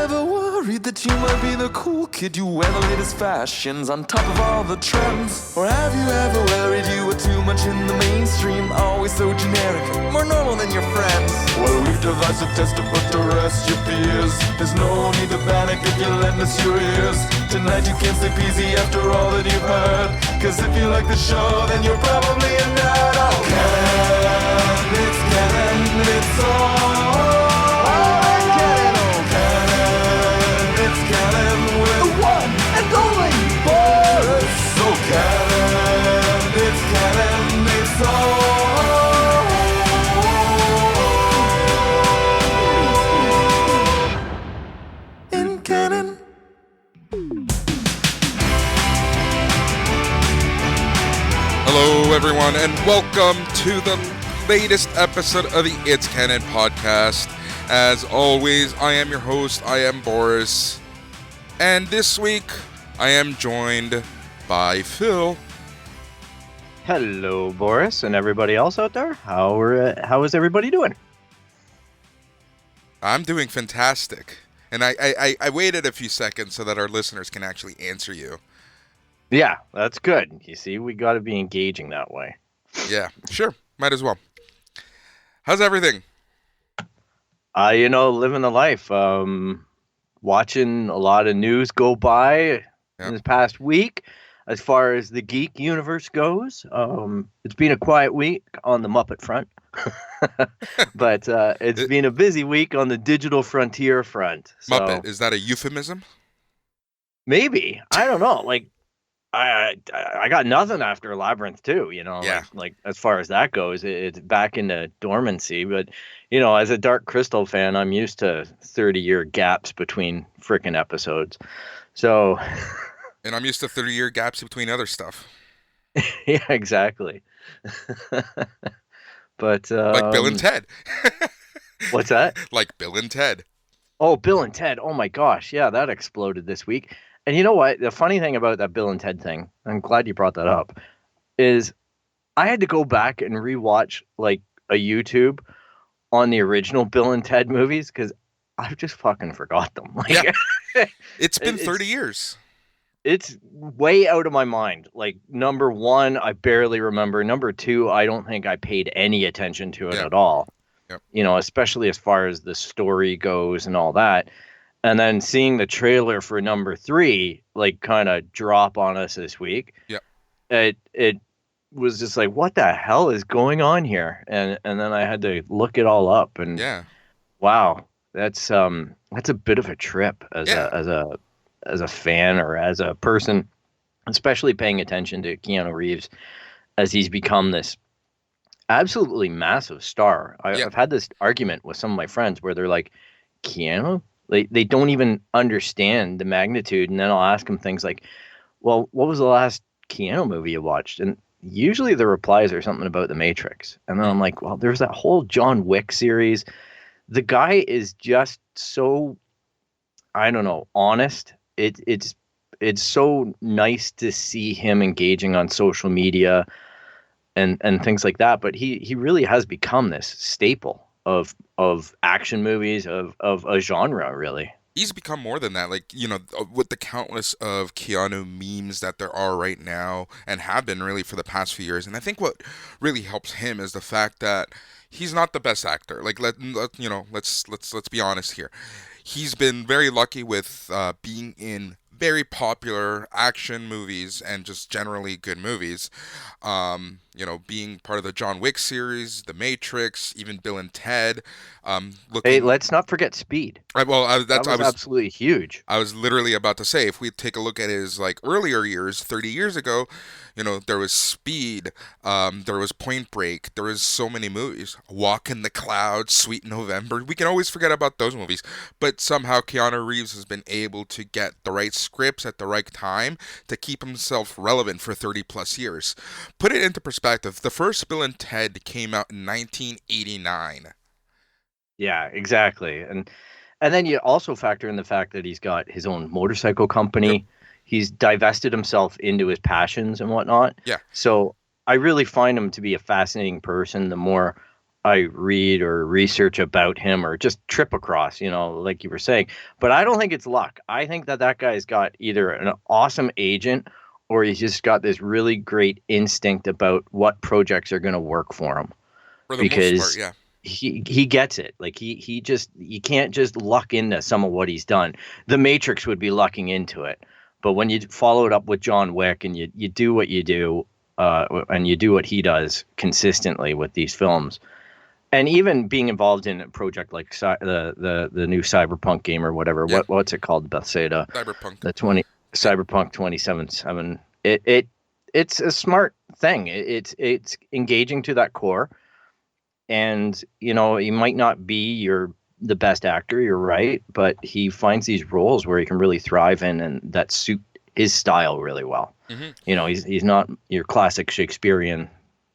ever worried that you might be the cool kid? You wear the latest fashions on top of all the trends. Or have you ever worried you were too much in the mainstream? Always so generic, more normal than your friends. Well, we've devised a test to put to rest your fears. There's no need to panic if you lend us your ears. Tonight you can't sleep easy after all that you've heard. Cause if you like the show, then you're probably a nerd. Oh, canon, it's canon, it's all. Canon, it's canon, it's all in canon. Hello, everyone, and welcome to the latest episode of the It's Canon podcast. As always, I am your host, I am Boris, and this week I am joined by Phil. Hello, Boris, and everybody else out there. How is everybody doing? I'm doing fantastic, and I waited a few seconds so that our listeners can actually answer you. Yeah, that's good. You see, we got to be engaging that way. Yeah, sure, might as well. How's everything? Living the life. Watching a lot of news go by in this past week. As far as the geek universe goes, it's been a quiet week on the Muppet front, but it's been a busy week on the digital frontier front. So, Muppet, is that a euphemism? Maybe. I don't know. Like, I got nothing after Labyrinth too, Yeah. like as far as that goes, it's back into dormancy. But, as a Dark Crystal fan, I'm used to 30-year gaps between frickin' episodes. So... And I'm used to 30-year gaps between other stuff. Yeah, exactly. But like Bill and Ted. What's that? Like Bill and Ted. Oh, Bill and Ted. Oh my gosh. Yeah, that exploded this week. And you know what? The funny thing about that Bill and Ted thing, I'm glad you brought that up, is I had to go back and rewatch like a YouTube on the original Bill and Ted movies because I've just fucking forgot them. Like, yeah. It's been 30 years. It's way out of my mind. Like, number one, I barely remember. Number two, I don't think I paid any attention to it at all. Yep. Especially as far as the story goes and all that. And then seeing the trailer for number three, like, kind of drop on us this week. Yep. It was just like, what the hell is going on here? And then I had to look it all up. And wow, that's a bit of a trip as a fan or as a person, especially paying attention to Keanu Reeves as he's become this absolutely massive star. I've had this argument with some of my friends where they're like, Keanu? They don't even understand the magnitude. And then I'll ask them things like, well, what was the last Keanu movie you watched? And usually the replies are something about The Matrix. And then I'm like, well, there's that whole John Wick series. The guy is just so, I don't know, honest. It's so nice to see him engaging on social media and things like that. But he really has become this staple of action movies, of a genre, really. He's become more than that. Like, with the countless of Keanu memes that there are right now and have been really for the past few years. And I think what really helps him is the fact that he's not the best actor. Like, let's be honest here. He's been very lucky with being in very popular action movies and just generally good movies. Being part of the John Wick series, The Matrix, even Bill and Ted. Hey, let's not forget Speed. That was absolutely huge. I was literally about to say, if we take a look at his earlier years, 30 years ago, there was Speed, there was Point Break, there was so many movies. Walk in the Clouds, Sweet November. We can always forget about those movies, but somehow Keanu Reeves has been able to get the right scripts at the right time to keep himself relevant for 30 plus years. Put it into perspective, the first Bill and Ted came out in 1989. Yeah, exactly. And then you also factor in the fact that he's got his own motorcycle company. Yep. He's divested himself into his passions and whatnot. Yeah. So I really find him to be a fascinating person the more I read or research about him or just trip across, like you were saying. But I don't think it's luck. I think that guy's got either an awesome agent or he's just got this really great instinct about what projects are going to work for him. For the most part, Because yeah. he gets it. Like you can't just luck into some of what he's done. The Matrix would be lucking into it. But when you follow it up with John Wick and you do what you do, and you do what he does consistently with these films, and even being involved in a project like the new Cyberpunk game or whatever, Yeah. what's it called? Bethesda. Cyberpunk. Cyberpunk 2077. It's a smart thing. It's engaging to that core, and he might not be the best actor. You're right, but he finds these roles where he can really thrive in, and that suit his style really well. Mm-hmm. He's not your classic Shakespearean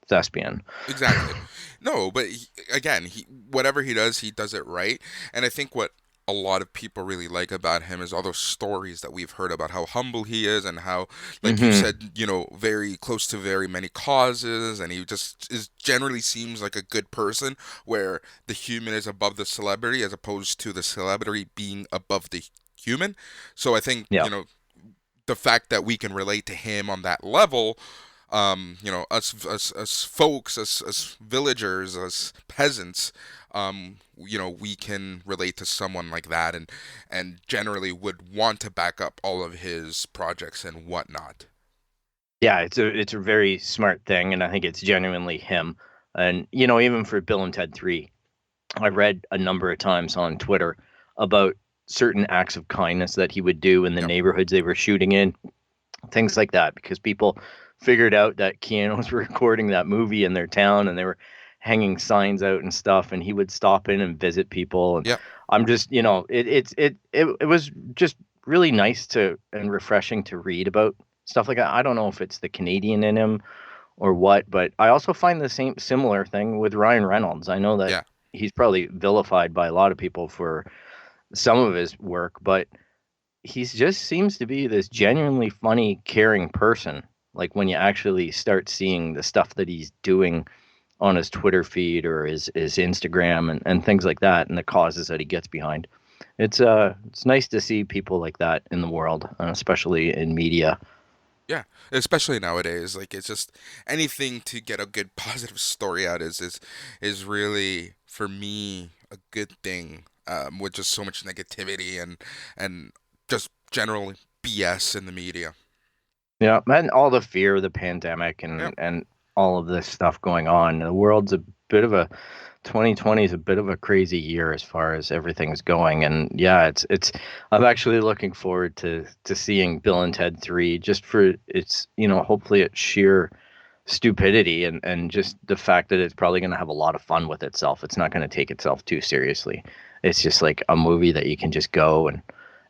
thespian. Exactly. No, but again, whatever he does it right. And I think what a lot of people really like about him is all those stories that we've heard about how humble he is and how, like you said, very close to very many causes, and he just generally seems like a good person, where the human is above the celebrity as opposed to the celebrity being above the human. So I think, the fact that we can relate to him on that level, us folks, us villagers, us peasants, we can relate to someone like that, and generally would want to back up all of his projects and whatnot. Yeah, it's a very smart thing, and I think it's genuinely him. And even for Bill and Ted 3, I read a number of times on Twitter about certain acts of kindness that he would do in the neighborhoods they were shooting in, things like that, because people figured out that Keanu was recording that movie in their town, and they were hanging signs out and stuff, and he would stop in and visit people. And I'm just, it was just really nice and refreshing to read about stuff like that. I don't know if it's the Canadian in him or what, but I also find the similar thing with Ryan Reynolds. I know that he's probably vilified by a lot of people for some of his work, but he just seems to be this genuinely funny, caring person. Like when you actually start seeing the stuff that he's doing on his Twitter feed or his Instagram and things like that, and the causes that he gets behind. It's nice to see people like that in the world, especially in media. Yeah, especially nowadays. Like, it's just anything to get a good positive story out is really, for me, a good thing. With just so much negativity and just general BS in the media. Yeah, and all the fear of the pandemic and all of this stuff going on. The world's a bit of a 2020 is a bit of a crazy year as far as everything's going. And yeah, it's I'm actually looking forward to seeing Bill and Ted 3, just for its, hopefully it's sheer stupidity and just the fact that it's probably going to have a lot of fun with itself. It's not going to take itself too seriously. It's just like a movie that you can just go and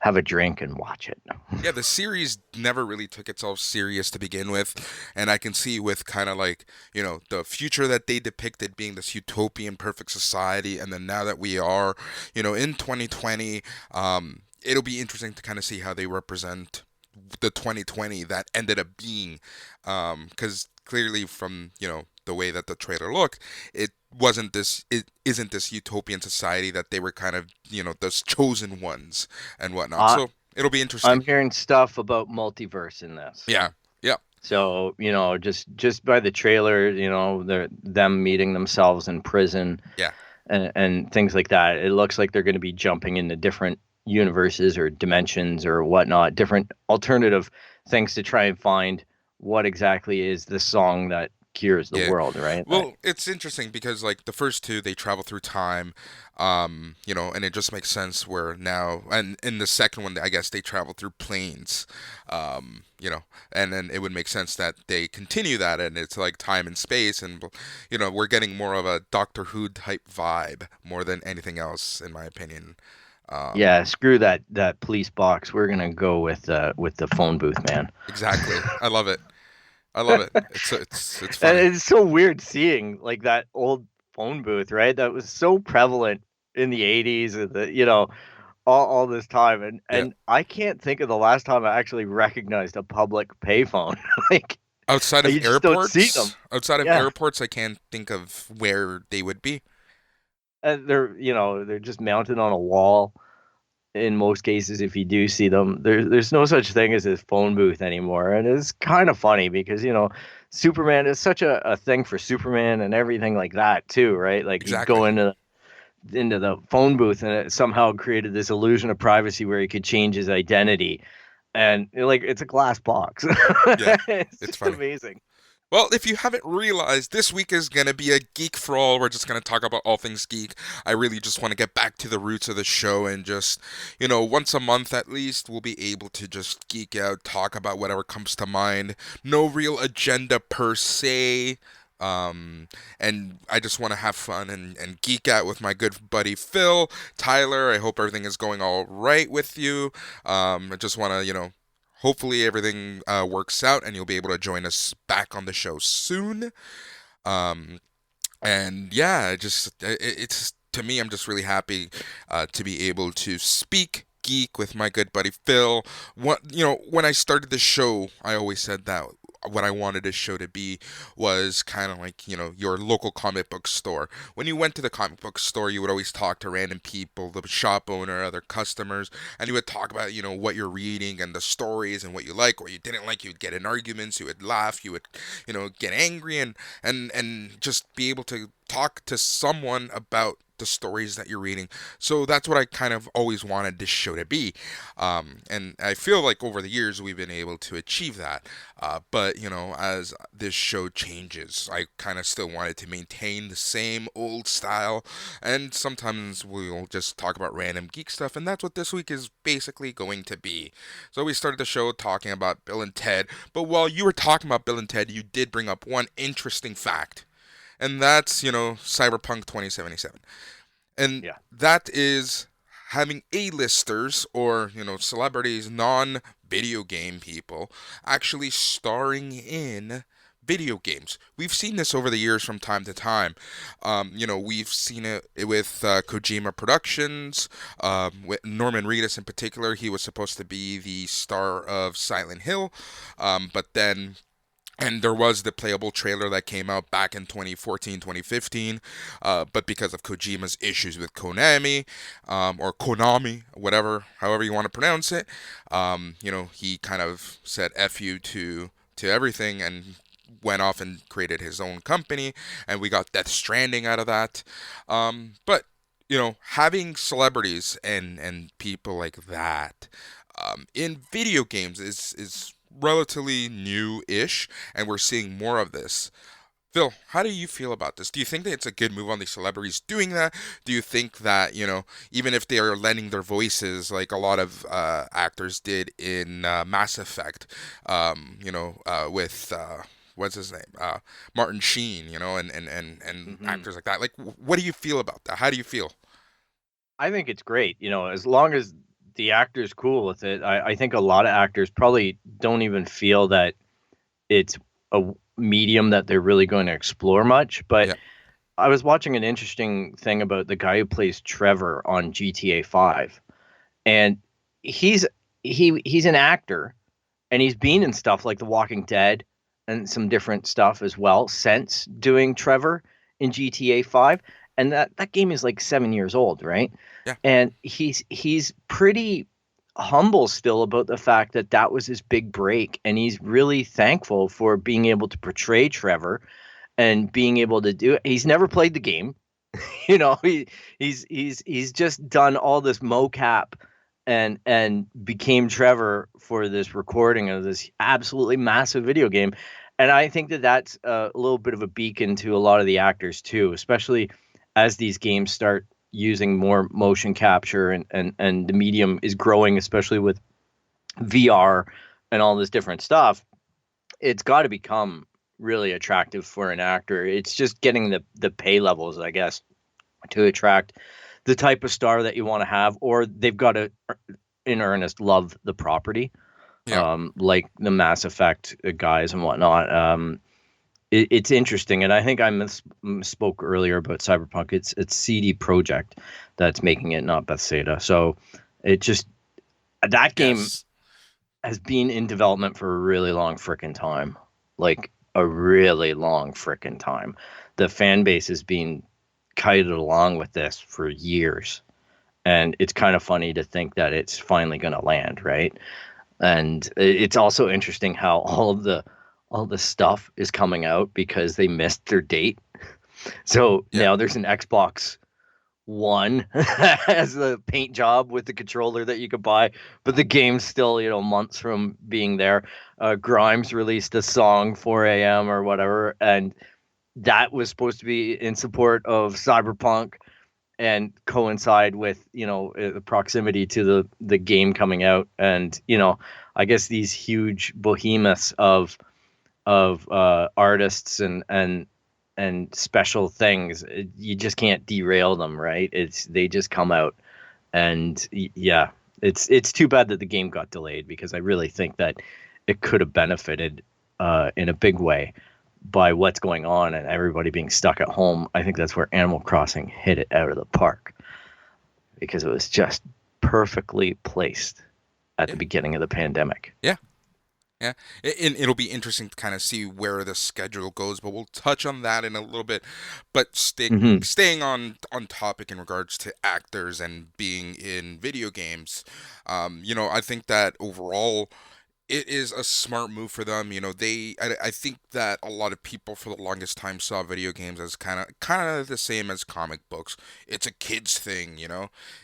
have a drink and watch it. Yeah, the series never really took itself serious to begin with, and I can see with kind of like, the future that they depicted being this utopian perfect society, and then now that we are, in 2020, it'll be interesting to kind of see how they represent the 2020 that ended up being, because clearly from, the way that the trailer looked, it isn't this utopian society that they were kind of, those chosen ones and whatnot. So it'll be interesting. I'm hearing stuff about multiverse in this. Yeah. So, just by the trailer, them meeting themselves in prison. Yeah. And things like that. It looks like they're going to be jumping into different universes or dimensions or whatnot, different alternative things to try and find what exactly is the song that cures the world, right? Well, it's interesting because like the first two, they travel through time, and it just makes sense where now, and in the second one, I guess they travel through planes, and then it would make sense that they continue that, and it's like time and space, and we're getting more of a Doctor Who type vibe more than anything else, in my opinion. Yeah, screw that police box. We're gonna go with the phone booth, man. Exactly. I love it. It's funny. And it's so weird seeing like that old phone booth, right? That was so prevalent in the 80s and all this time. And I can't think of the last time I actually recognized a public payphone. Like outside of you just don't see them. Outside of airports, I can't think of where they would be. And they're just mounted on a wall in most cases. If you do see them, there's no such thing as this phone booth anymore. And it's kind of funny because, Superman is such a thing for Superman and everything like that too, right? Like he'd Exactly. go into the phone booth and it somehow created this illusion of privacy where he could change his identity. And like it's a glass box. Yeah, It's it's just funny. amazing. Well, if you haven't realized, this week is going to be a geek for all. We're just going to talk about all things geek. I really just want to get back to the roots of the show and just, once a month at least, we'll be able to just geek out, talk about whatever comes to mind. No real agenda per se. And I just want to have fun and geek out with my good buddy Phil. Tyler, I hope everything is going all right with you. I just want to, hopefully everything works out and you'll be able to join us back on the show soon. Um, and yeah, it's to me, I'm just really happy to be able to speak geek with my good buddy Phil. When I started the show, I always said that what I wanted this show to be was kind of like, your local comic book store. When you went to the comic book store, you would always talk to random people, the shop owner, other customers, and you would talk about, what you're reading and the stories and what you like, what you didn't like. You would get in arguments, you would laugh, you would, get angry and just be able to talk to someone about the stories that you're reading. So that's what I kind of always wanted this show to be. And I feel like over the years we've been able to achieve that. But, as this show changes, I kind of still wanted to maintain the same old style. And sometimes we'll just talk about random geek stuff. And that's what this week is basically going to be. So we started the show talking about Bill and Ted. But while you were talking about Bill and Ted, you did bring up one interesting fact. And that's, Cyberpunk 2077. And Yeah. that is having A-listers or, celebrities, non-video game people, actually starring in video games. We've seen this over the years from time to time. We've seen it with Kojima Productions, with Norman Reedus in particular. He was supposed to be the star of Silent Hill, but then and there was the playable trailer that came out back in 2014, 2015, but because of Kojima's issues with Konami, or Konami, however you want to pronounce it, he kind of said F you to everything and went off and created his own company, and we got Death Stranding out of that. But, having celebrities and people like that in video games is relatively new-ish, and we're seeing more of this. Phil, how do you feel about this? Do you think that it's a good move on the celebrities doing that? Do you think that, even if they are lending their voices, like a lot of actors did in Mass Effect, with what's his name, Martin Sheen, and actors like that. Like, what do you feel about that? How do you feel? I think it's great. As long as the actor's cool with it. I think a lot of actors probably don't even feel that it's a medium that they're really going to explore much. But Yeah. I was watching an interesting thing about the guy who plays Trevor on GTA 5. And he's he's an actor, and he's been in stuff like The Walking Dead and some different stuff as well since doing Trevor in GTA 5. And that game is like 7 years old, right? Yeah. And he's pretty humble still about the fact that that was his big break, and he's really thankful for being able to portray Trevor and being able to do it. He's never played the game. He's just done all this mocap and became Trevor for this recording of this absolutely massive video game. And I think that that's a little bit of a beacon to a lot of the actors too, especially as these games start using more motion capture and the medium is growing, especially with VR and all this different stuff. It's got to become really attractive for an actor. It's just getting the pay levels, I guess, to attract the type of star that you want to have, or they've got to, in earnest, love the property, Yeah. like the Mass Effect guys and whatnot. It's interesting, and I think I misspoke earlier about Cyberpunk. It's CD Projekt that's making it, not Bethesda. So it just that game Yes. has been in development for a really long frickin' time, like a really long frickin' time. The fan base has been kited along with this for years. And it's kind of funny to think that it's finally going to land, right? And it's also interesting how all the stuff is coming out because they missed their date. So now there's an Xbox One as a paint job with the controller that you could buy, but the game's still, months from being there. Grimes released a song 4 a.m. or whatever, and that was supposed to be in support of Cyberpunk and coincide with the proximity to the game coming out. And I guess these huge behemoths of artists and special things, you just can't derail them, right? They just come out. And yeah, it's too bad that the game got delayed, because I really think that it could have benefited in a big way by what's going on and everybody being stuck at home. I think that's where Animal Crossing hit it out of the park, because it was just perfectly placed at the beginning of the pandemic. Yeah. Yeah, and it'll be interesting to kind of see where the schedule goes, but we'll touch on that in a little bit. But staying on topic in regards to actors and being in video games, I think that overall it is a smart move for them. I think that a lot of people for the longest time saw video games as kind of the same as comic books. It's a kids thing.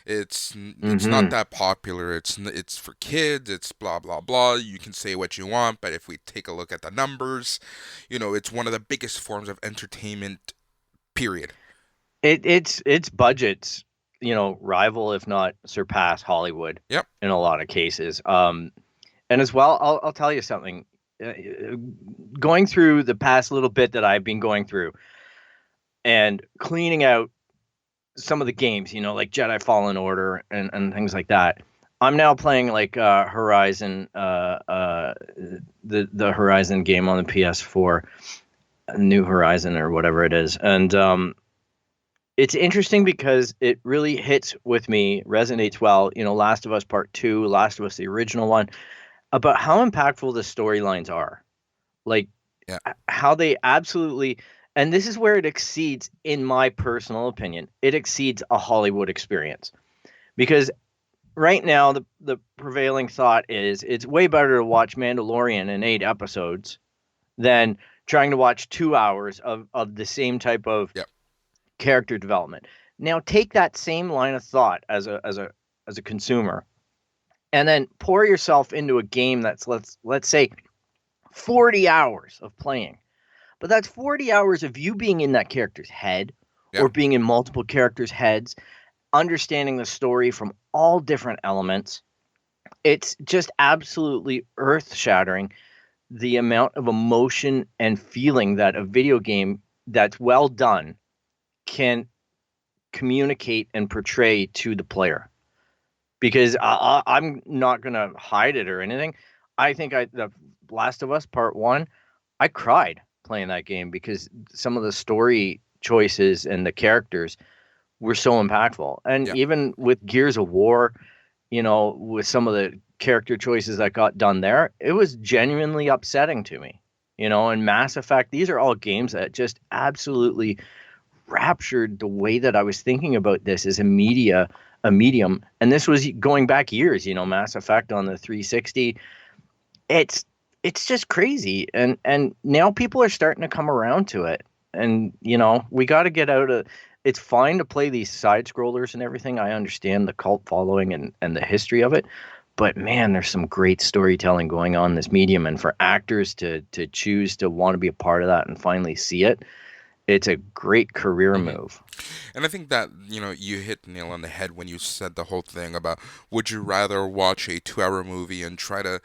It's not that popular. It's for kids. It's blah blah blah. You can say what you want, but if we take a look at the numbers, it's one of the biggest forms of entertainment. Period. Its budgets, rival if not surpass Hollywood. Yep. In a lot of cases. And as well, I'll tell you something. Going through the past little bit that I've been going through and cleaning out some of the games, like Jedi Fallen Order and things like that. I'm now playing like Horizon, the Horizon game on the PS4, New Horizon or whatever it is. And it's interesting because it really hits with me, resonates well. Last of Us Part 2, Last of Us, the original one, about how impactful the storylines are, like how they absolutely, and this is where it exceeds, in my personal opinion, it exceeds a Hollywood experience. Because right now, the prevailing thought is it's way better to watch Mandalorian in 8 episodes than trying to watch 2 hours of the same type of character development. Now take that same line of thought as a consumer, and then pour yourself into a game that's, let's say, 40 hours of playing. But that's 40 hours of you being in that character's head or being in multiple characters' heads, understanding the story from all different elements. It's just absolutely earth-shattering, the amount of emotion and feeling that a video game that's well done can communicate and portray to the player. Because I'm not going to hide it or anything. I think the Last of Us Part 1, I cried playing that game because some of the story choices and the characters were so impactful. And even with Gears of War, with some of the character choices that got done there, it was genuinely upsetting to me. And Mass Effect, these are all games that just absolutely raptured the way that I was thinking about this as a medium. And this was going back years, Mass Effect on the 360. It's just crazy. And now people are starting to come around to it. And, we got to get out of, it's fine to play these side scrollers and everything. I understand the cult following and the history of it. But man, there's some great storytelling going on in this medium. And for actors to choose to want to be a part of that and finally see it, it's a great career move. And I think that, you hit the nail on the head when you said the whole thing about, would you rather watch a 2-hour movie and try to,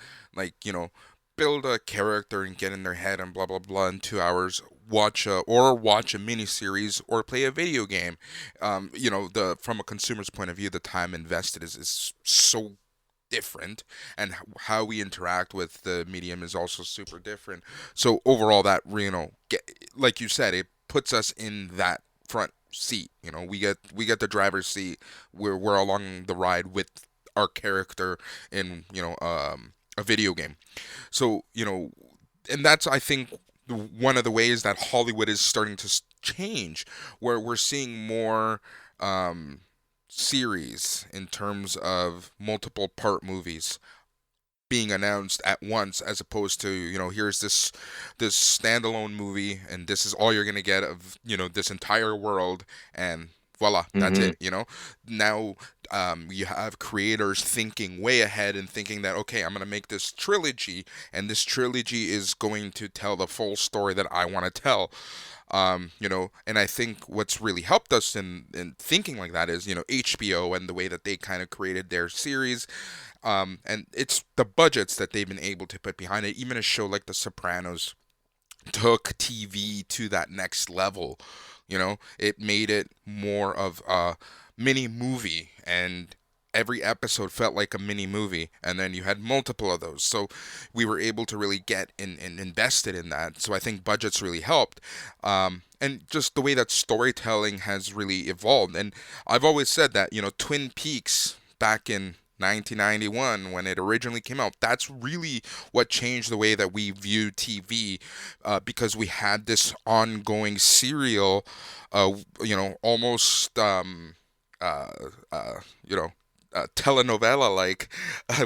build a character and get in their head and blah, blah, blah in 2 hours, watch a miniseries or play a video game? From a consumer's point of view, the time invested is so different, and how we interact with the medium is also super different. So overall, that, like you said, it puts us in that front seat. We get the driver's seat. We're along the ride with our character in a video game. So and that's, I think, one of the ways that Hollywood is starting to change where we're seeing more series in terms of multiple part movies being announced at once, as opposed to, here's this standalone movie and this is all you're going to get of, this entire world, and voila, that's Mm-hmm. it. Now you have creators thinking way ahead and thinking that, okay, I'm going to make this trilogy, and this trilogy is going to tell the full story that I want to tell. And I think what's really helped us in thinking like that is, HBO and the way that they kind of created their series. And it's the budgets that they've been able to put behind it. Even a show like The Sopranos took TV to that next level. It made it more of a mini movie, and every episode felt like a mini movie, and then you had multiple of those. So we were able to really get in invested in that. So I think budgets really helped. And just the way that storytelling has really evolved. And I've always said that, Twin Peaks back in 1991 when it originally came out, that's really what changed the way that we view TV, because we had this ongoing serial, almost uh, telenovela like,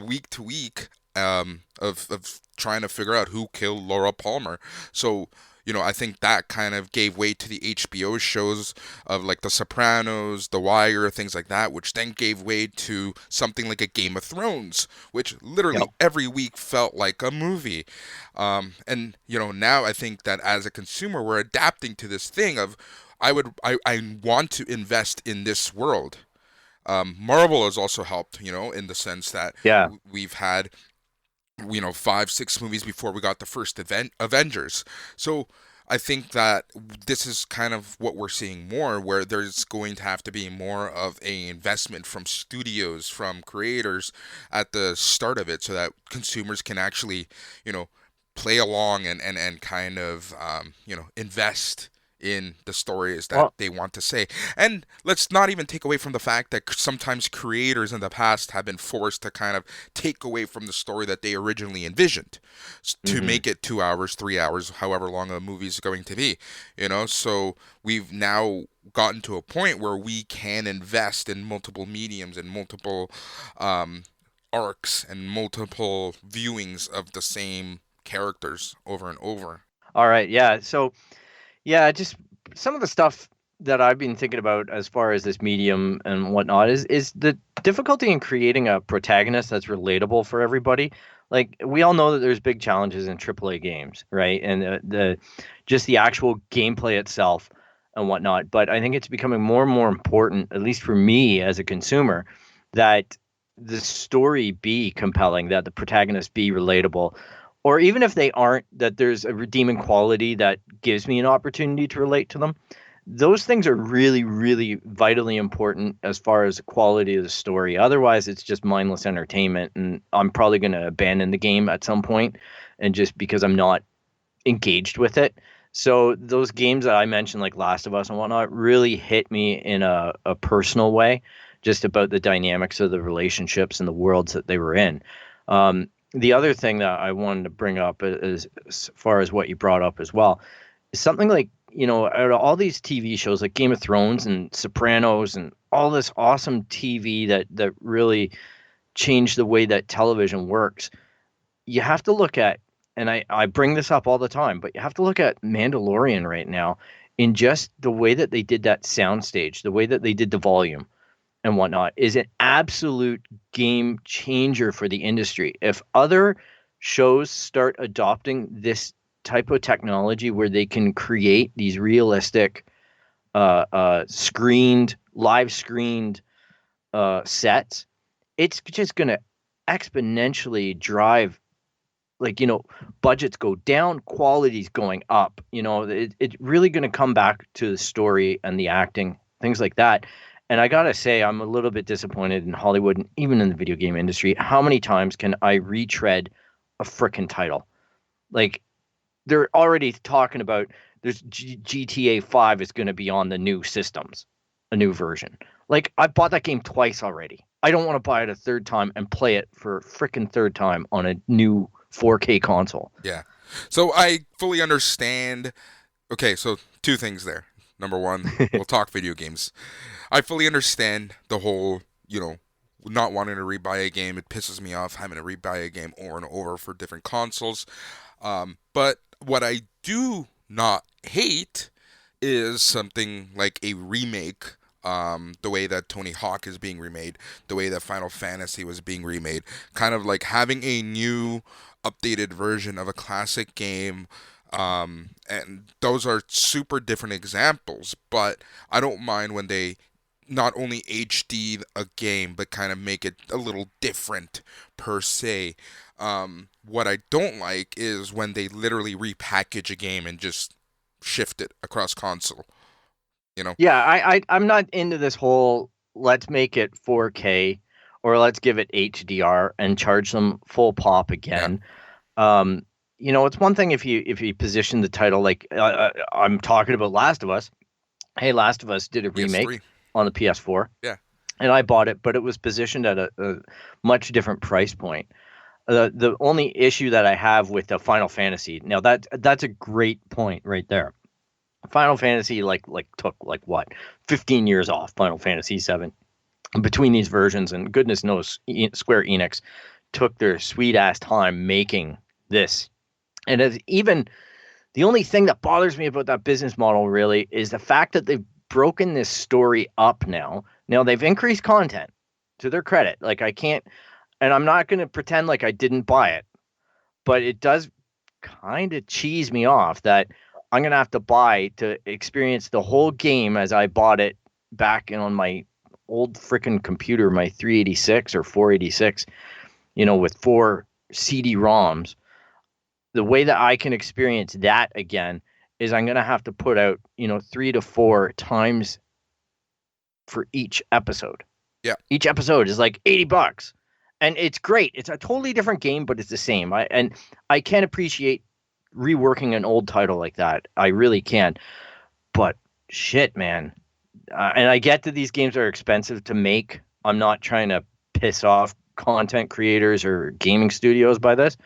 week to week, of trying to figure out who killed Laura Palmer. So I think that kind of gave way to the HBO shows of like The Sopranos, The Wire, things like that, which then gave way to something like a Game of Thrones, which literally Yep. every week felt like a movie. And now I think that as a consumer, we're adapting to this thing of, I want to invest in this world. Marvel has also helped, in the sense that Yeah. we've had, 5, 6 movies before we got the first Avengers. So I think that this is kind of what we're seeing more, where there's going to have to be more of a investment from studios, from creators at the start of it, so that consumers can actually, play along and kind of, invest in the stories that Well, they want to say. And let's not even take away from the fact that sometimes creators in the past have been forced to kind of take away from the story that they originally envisioned, to mhm. make it 2 hours, 3 hours, however long a movie is going to be. So we've now gotten to a point where we can invest in multiple mediums and multiple arcs and multiple viewings of the same characters over and over. All right. Yeah. So, yeah, just some of the stuff that I've been thinking about as far as this medium and whatnot is the difficulty in creating a protagonist that's relatable for everybody. Like we all know that there's big challenges in AAA games, right? And the just the actual gameplay itself and whatnot. But I think it's becoming more and more important, at least for me as a consumer, that the story be compelling, that the protagonist be relatable, or even if they aren't, that there's a redeeming quality that gives me an opportunity to relate to them. Those things are really, really vitally important as far as the quality of the story. Otherwise, it's just mindless entertainment, and I'm probably going to abandon the game at some point, and just because I'm not engaged with it. So those games that I mentioned, like Last of Us and whatnot, really hit me in a personal way, just about the dynamics of the relationships and the worlds that they were in. The other thing that I wanted to bring up is, as far as what you brought up as well, is something like, out of all these TV shows like Game of Thrones and Sopranos and all this awesome TV that really changed the way that television works, you have to look at, and I bring this up all the time, but you have to look at Mandalorian right now in just the way that they did that soundstage, the way that they did the volume and whatnot, is an absolute game changer for the industry. If other shows start adopting this type of technology where they can create these realistic live screened sets, it's just going to exponentially drive, like, budgets go down, quality's going up. It's really going to come back to the story and the acting, things like that. And I gotta say, I'm a little bit disappointed in Hollywood and even in the video game industry. How many times can I retread a frickin' title? Like, they're already talking about there's GTA 5 is going to be on the new systems, a new version. Like, I bought that game twice already. I don't want to buy it a third time and play it for a frickin' third time on a new 4K console. Yeah. So I fully understand. Okay, so two things there. Number one, we'll talk video games. I fully understand the whole, not wanting to rebuy a game. It pisses me off having to rebuy a game over and over for different consoles. But what I do not hate is something like a remake. The way that Tony Hawk is being remade, the way that Final Fantasy was being remade, kind of like having a new, updated version of a classic game. And those are super different examples, but I don't mind when they not only HD a game, but kind of make it a little different per se. What I don't like is when they literally repackage a game and just shift it across console. Yeah, I'm not into this whole let's make it 4K or let's give it HDR and charge them full pop again. Yeah. It's one thing if you position the title like I'm talking about Last of Us. Hey, Last of Us did a remake PS3 on the PS4. Yeah. And I bought it, but it was positioned at a much different price point. The only issue that I have with the Final Fantasy, now that's a great point right there. Final Fantasy took what 15 years off Final Fantasy 7 between these versions, and goodness knows Square Enix took their sweet ass time making this. And as even the only thing that bothers me about that business model really is the fact that they've broken this story up now. Now they've increased content to their credit. Like I can't, and I'm not going to pretend like I didn't buy it, but it does kind of cheese me off that I'm going to have to buy to experience the whole game as I bought it back on my old freaking computer, my 386 or 486, with 4 CD-ROMs. The way that I can experience that again is I'm going to have to put out, 3 to 4 times for each episode. Yeah. Each episode is like $80. And it's great. It's a totally different game, but it's the same. I can appreciate reworking an old title like that. I really can. But shit, man. And I get that these games are expensive to make. I'm not trying to piss off content creators or gaming studios by this.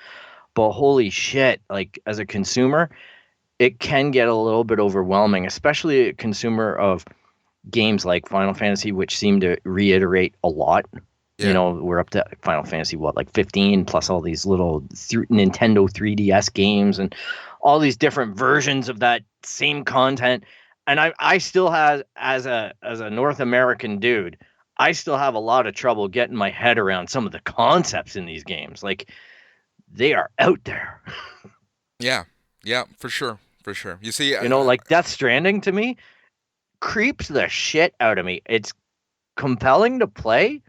But holy shit, like as a consumer, it can get a little bit overwhelming, especially a consumer of games like Final Fantasy, which seem to reiterate a lot. Yeah. We're up to Final Fantasy, 15 plus all these little Nintendo 3DS games and all these different versions of that same content. And I still have, as a North American dude, I still have a lot of trouble getting my head around some of the concepts in these games. Like, they are out there. Yeah, for sure. You see, like Death Stranding to me creeps the shit out of me. It's compelling to play.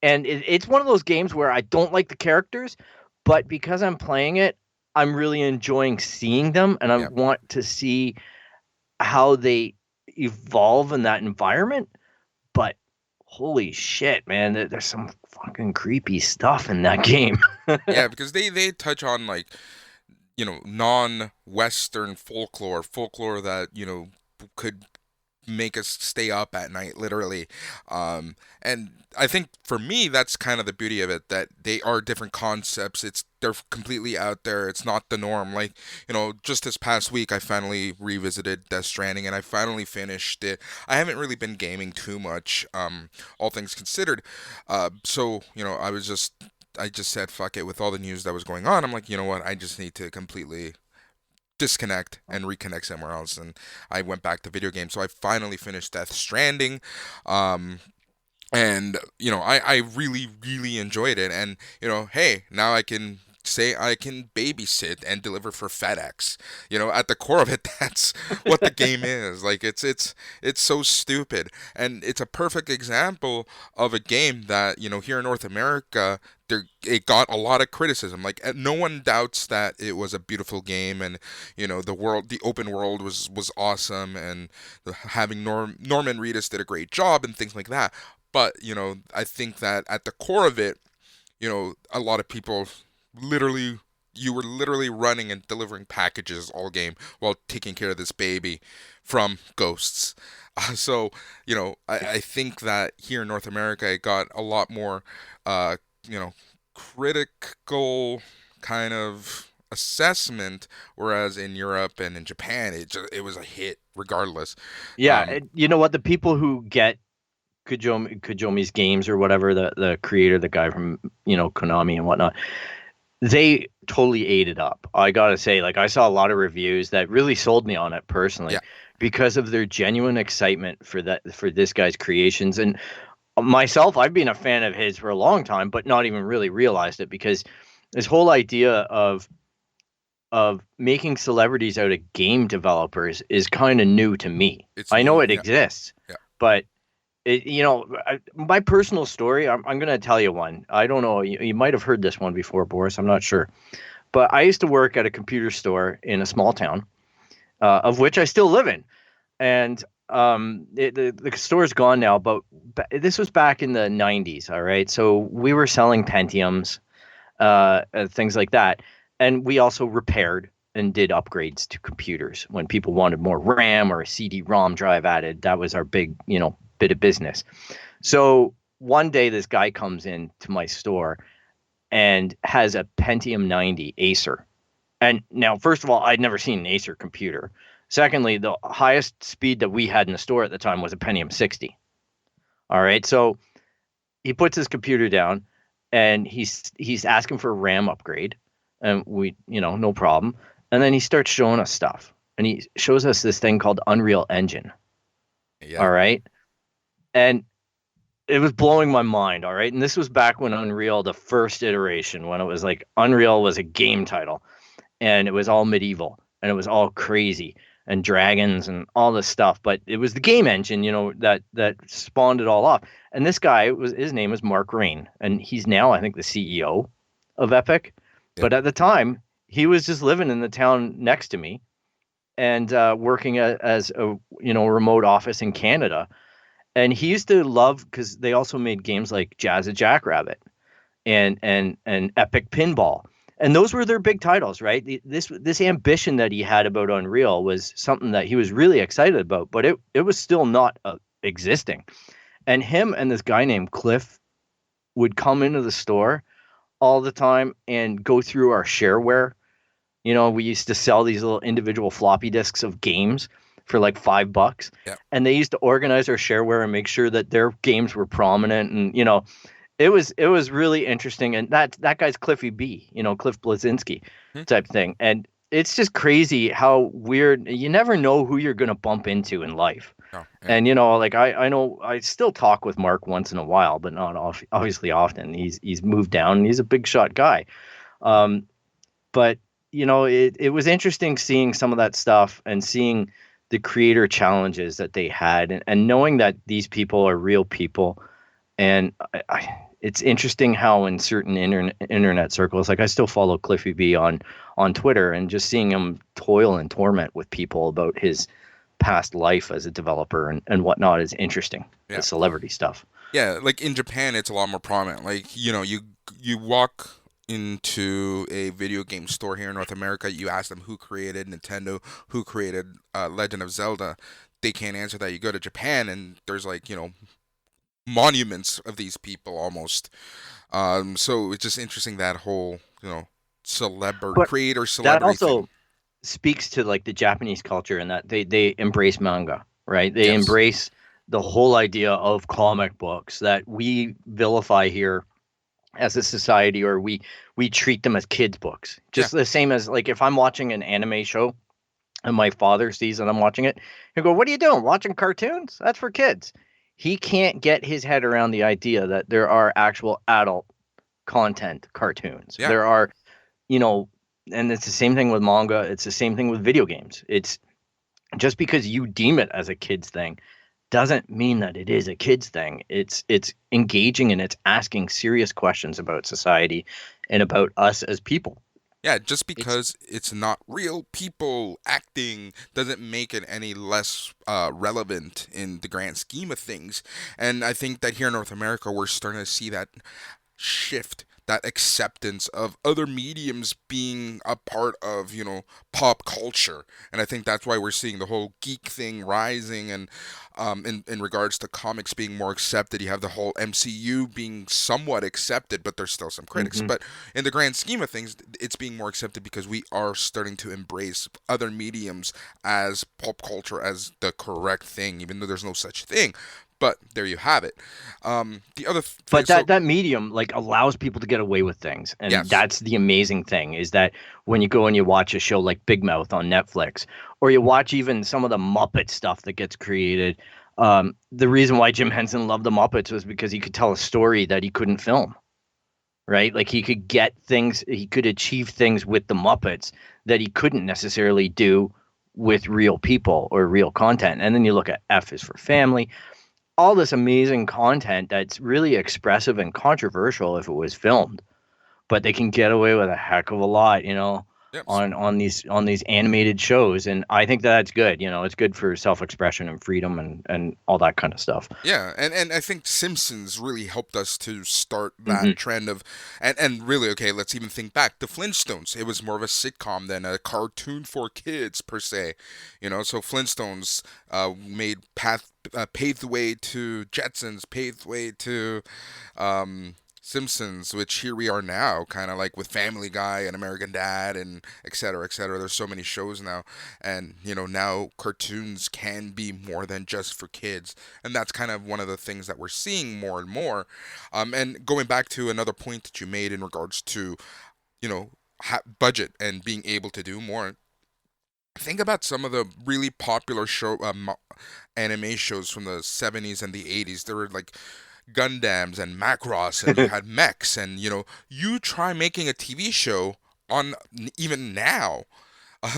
And it's one of those games where I don't like the characters, but because I'm playing it, I'm really enjoying seeing them, and I want to see how they evolve in that environment. But holy shit, man, there's some fucking creepy stuff in that game. Yeah, because they touch on non-Western folklore that could make us stay up at night, literally. And I think for me, that's kind of the beauty of it, that they are different concepts. They're completely out there. It's not the norm. Like, just this past week, I finally revisited Death Stranding, and I finally finished it. I haven't really been gaming too much, all things considered. So, I just said, fuck it, with all the news that was going on. I'm like, you know what? I just need to completely disconnect and reconnect somewhere else, and I went back to video games. So I finally finished Death Stranding, and I really, really enjoyed it. And hey, now I can say I can babysit and deliver for FedEx. At the core of it, that's what the game is. Like, it's so stupid, and it's a perfect example of a game that here in North America, it got a lot of criticism. Like, no one doubts that it was a beautiful game, and the open world was awesome, and having Norman Reedus did a great job and things like that. But I think that at the core of it, a lot of people you were literally running and delivering packages all game while taking care of this baby from ghosts. So I think that here in North America, it got a lot more critical kind of assessment, whereas in Europe and in Japan, it was a hit regardless. Yeah, you know what? The people who get Kojomi's games or whatever, the creator, the guy from, Konami and whatnot, they totally ate it up. I gotta say, like, I saw a lot of reviews that really sold me on it personally Yeah. because of their genuine excitement for this guy's creations. And myself, I've been a fan of his for a long time, but not even really realized it because this whole idea of making celebrities out of game developers is kind of new to me. It's I know new. it Yeah. exists, Yeah. but my personal story, I'm going to tell you one. I don't know. You might have heard this one before, Boris. I'm not sure. But I used to work at a computer store in a small town, of which I still live in. And the store's gone now, but this was back in the 90s. All right. So we were selling Pentiums, things like that. And we also repaired and did upgrades to computers when people wanted more RAM or a CD-ROM drive added. That was our big, bit of business. So one day this guy comes in to my store and has a Pentium 90 Acer. And now, first of all, I'd never seen an Acer computer. Secondly, the highest speed that we had in the store at the time was a Pentium 60. All right. So he puts his computer down and he's asking for a RAM upgrade. And we, no problem. And then he starts showing us stuff. And he shows us this thing called Unreal Engine. Yeah. All right. And it was blowing my mind. All right. And this was back when Unreal, the first iteration, when it was like Unreal was a game title and it was all medieval and it was all crazy and dragons and all this stuff. But it was the game engine, that spawned it all off. And this guy his name is Mark Rain, and he's now, I think, the CEO of Epic. Yeah. But at the time, he was just living in the town next to me and working as a remote office in Canada. And he used to love, because they also made games like Jazz a Jackrabbit and Epic Pinball. And those were their big titles, right? This ambition that he had about Unreal was something that he was really excited about, but it was still not existing. And him and this guy named Cliff would come into the store all the time and go through our shareware. We used to sell these little individual floppy disks of games for like $5. Yeah. And they used to organize our shareware and make sure that their games were prominent. And, it was really interesting. And that guy's Cliffy B, Cliff Blazinski type thing. And it's just crazy how weird. You never know who you're going to bump into in life. Oh, yeah. And, like I know I still talk with Mark once in a while, but not obviously often. He's moved down and he's a big shot guy. But it was interesting seeing some of that stuff and seeing the creator challenges that they had and knowing that these people are real people. And it's interesting how in certain internet circles, like I still follow Cliffy B on Twitter, and just seeing him toil and torment with people about his past life as a developer and whatnot is interesting. Yeah. The celebrity stuff. Yeah, like in Japan, it's a lot more prominent. Like, you walk into a video game store here in North America, you ask them who created Nintendo, who created Legend of Zelda. They can't answer that. You go to Japan and there's like, monuments of these people almost. So it's just interesting, that whole, creator celebrity that also thing speaks to like the Japanese culture and that they embrace manga, right? They Yes. embrace the whole idea of comic books that we vilify here as a society, or we treat them as kids books. Just the same as like if I'm watching an anime show and my father sees that I'm watching it, he'll go, "What are you doing? Watching cartoons? That's for kids." He can't get his head around the idea that there are actual adult content cartoons. Yeah. There are, and it's the same thing with manga. It's the same thing with video games. It's just because you deem it as a kid's thing doesn't mean that it is a kid's thing. It's engaging and it's asking serious questions about society and about us as people. Yeah, just because it's not real people acting doesn't make it any less relevant in the grand scheme of things. And I think that here in North America, we're starting to see that shift, that acceptance of other mediums being a part of, pop culture. And I think that's why we're seeing the whole geek thing rising, and in regards to comics being more accepted. You have the whole MCU being somewhat accepted, but there's still some critics. Mm-hmm. But in the grand scheme of things, it's being more accepted because we are starting to embrace other mediums as pop culture as the correct thing, even though there's no such thing. But there you have it. The other thing, but that medium like allows people to get away with things, and yes. That's the amazing thing, is that when you go and you watch a show like Big Mouth on Netflix, or you watch even some of the Muppet stuff that gets created. The reason why Jim Henson loved the Muppets was because he could tell a story that he couldn't film, right? Like he could achieve things with the Muppets that he couldn't necessarily do with real people or real content. And then you look at F is for Family, all this amazing content that's really expressive and controversial if it was filmed, but they can get away with a heck of a lot, Yep. on these animated shows. And I think that's good. It's good for self-expression and freedom and all that kind of stuff. Yeah, and I think Simpsons really helped us to start that trend of, and really, okay, let's even think back. The Flintstones, it was more of a sitcom than a cartoon for kids per se, so Flintstones paved the way to Jetsons, paved the way to Simpsons, which here we are now, kind of like with Family Guy and American Dad and et cetera, et cetera. There's so many shows now, and now cartoons can be more than just for kids, and that's kind of one of the things that we're seeing more and more. And going back to another point that you made in regards to, budget and being able to do more. Think about some of the really popular anime shows from the 70s and the 80s. There were like Gundams and Macross, and you had mechs, and you try making a TV show on even now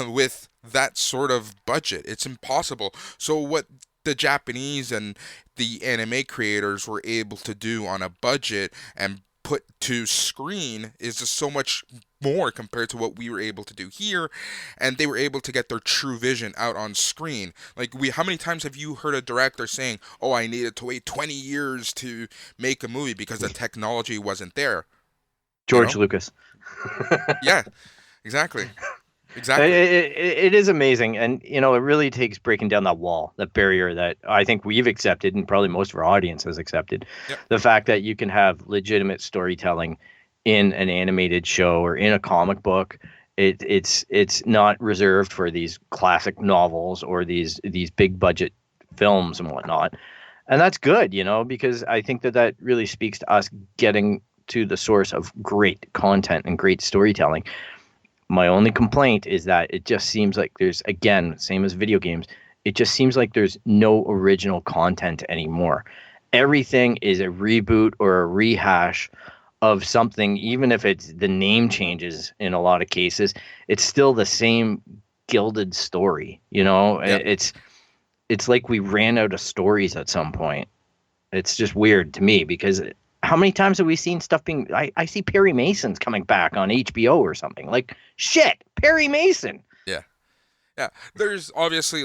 with that sort of budget, it's impossible. So what the Japanese and the anime creators were able to do on a budget and put to screen is just so much more compared to what we were able to do here, and they were able to get their true vision out on screen. Like, how many times have you heard a director saying, "Oh, I needed to wait 20 years to make a movie because the technology wasn't there"? George Lucas. Yeah, exactly. It is amazing, and it really takes breaking down that wall, that barrier that I think we've accepted, and probably most of our audience has accepted. Yep. The fact that you can have legitimate storytelling in an animated show or in a comic book. It's not reserved for these classic novels or these big budget films and whatnot, and that's good, because I think that really speaks to us getting to the source of great content and great storytelling. My only complaint is that it just seems like there's, again, same as video games, it just seems like there's no original content anymore. Everything is a reboot or a rehash of something, even if it's the name changes in a lot of cases, it's still the same gilded story, Yep. It's like we ran out of stories at some point. It's just weird to me because how many times have we seen stuff being... I see Perry Mason's coming back on HBO or something. Like, shit, Perry Mason. Yeah. There's obviously,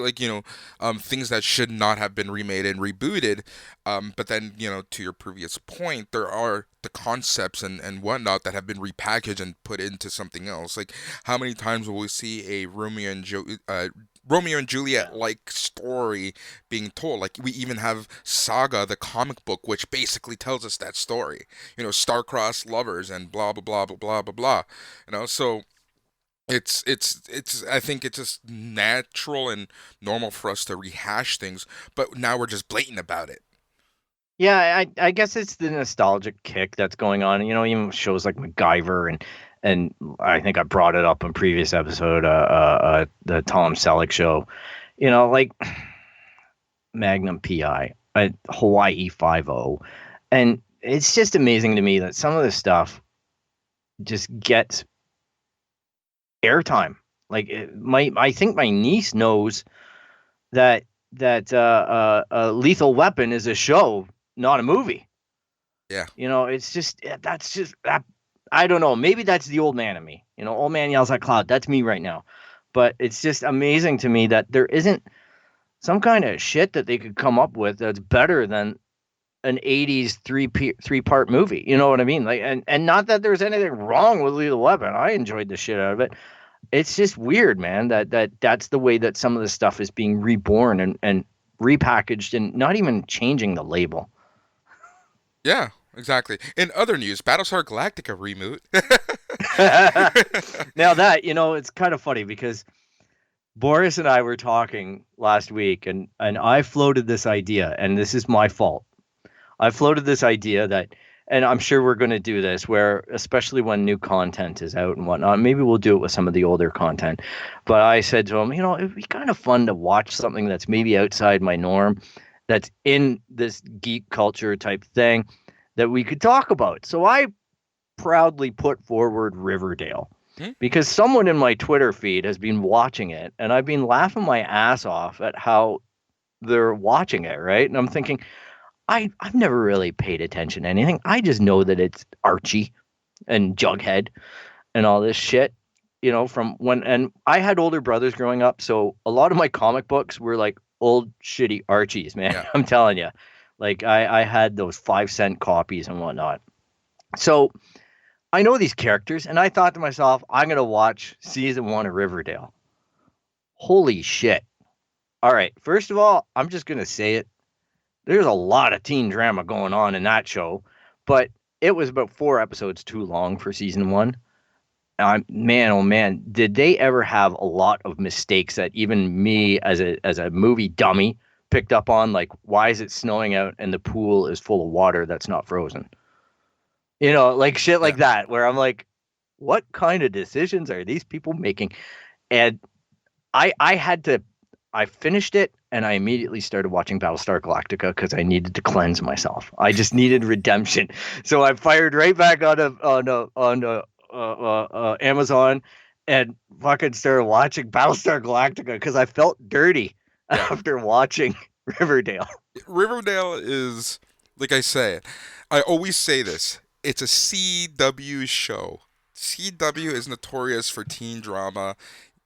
things that should not have been remade and rebooted. But then, to your previous point, there are the concepts and whatnot that have been repackaged and put into something else. Like, how many times will we see a Romeo and Juliet like story being told? Like, we even have Saga, the comic book, which basically tells us that story. Star-crossed lovers and blah blah blah blah blah blah blah. So it's I think it's just natural and normal for us to rehash things, but now we're just blatant about it. Yeah, I guess it's the nostalgic kick that's going on. Even shows like MacGyver and I think I brought it up in previous episode, the Tom Selleck show, like Magnum PI, Hawaii 5-0. And it's just amazing to me that some of this stuff just gets airtime. Like I think my niece knows that Lethal Weapon is a show, not a movie. Yeah. It's just, that's just that. I don't know. Maybe that's the old man in me. Old man yells at cloud. That's me right now. But it's just amazing to me that there isn't some kind of shit that they could come up with that's better than an 80s three-part movie. You know what I mean? Like, and not that there's anything wrong with Lethal Weapon. I enjoyed the shit out of it. It's just weird, man, that's the way that some of the stuff is being reborn and repackaged and not even changing the label. Yeah, exactly. In other news, Battlestar Galactica reboot. Now that, it's kind of funny because Boris and I were talking last week and I floated this idea, and this is my fault. I floated this idea that, and I'm sure we're going to do this where, especially when new content is out and whatnot, maybe we'll do it with some of the older content. But I said to him, it'd be kind of fun to watch something that's maybe outside my norm, that's in this geek culture type thing that we could talk about. So I proudly put forward Riverdale because someone in my Twitter feed has been watching it, and I've been laughing my ass off at how they're watching it, right? And I'm thinking, I've never really paid attention to anything. I just know that it's Archie and Jughead and all this shit, from when, and I had older brothers growing up. So a lot of my comic books were like old shitty Archies, man. Yeah. I'm telling you, like I had those 5-cent copies and whatnot. So I know these characters, and I thought to myself, I'm going to watch season 1 of Riverdale. Holy shit. All right. First of all, I'm just going to say it. There's a lot of teen drama going on in that show, but it was about 4 episodes too long for season 1. Man, oh man, did they ever have a lot of mistakes that even me as a movie dummy picked up on? Like, why is it snowing out and the pool is full of water that's not frozen? Like shit like that, where I'm like, what kind of decisions are these people making? And I finished it, and I immediately started watching Battlestar Galactica because I needed to cleanse myself. I just needed redemption. So I fired right back on Amazon and fucking started watching Battlestar Galactica because I felt dirty after watching Riverdale. Riverdale is, like I say, I always say this, it's a CW show. CW is notorious for teen drama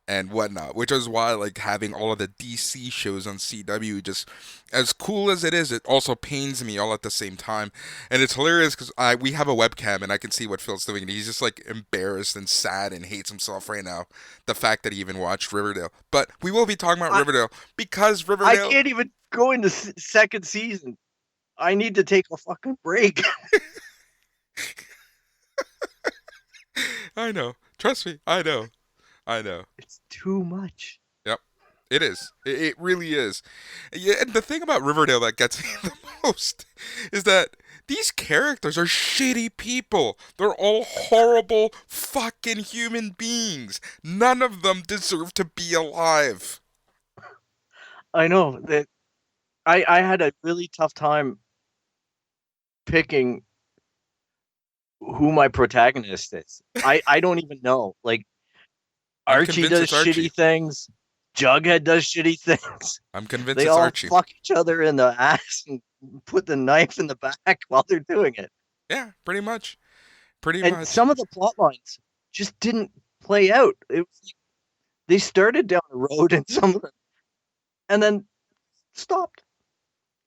and whatnot, which is why like having all of the DC shows on CW, just as cool as it is, it also pains me all at the same time. And it's hilarious because we have a webcam and I can see what Phil's doing, and he's just like embarrassed and sad and hates himself right now, the fact that he even watched Riverdale. But we will be talking about Riverdale because Riverdale, I can't even go into second season. I need to take a fucking break. I know, trust me, I know. It's too much. Yep, it is. It really is. Yeah, and the thing about Riverdale that gets me the most is that these characters are shitty people. They're all horrible fucking human beings. None of them deserve to be alive. I know that I had a really tough time picking who my protagonist is. I don't even know. Like, Archie does shitty things. Jughead does shitty things. I'm convinced they it's all Archie. Fuck each other in the ass and put the knife in the back while they're doing it. Yeah, pretty much. And some of the plot lines just didn't play out. It was like they started down the road and some of them, and then stopped.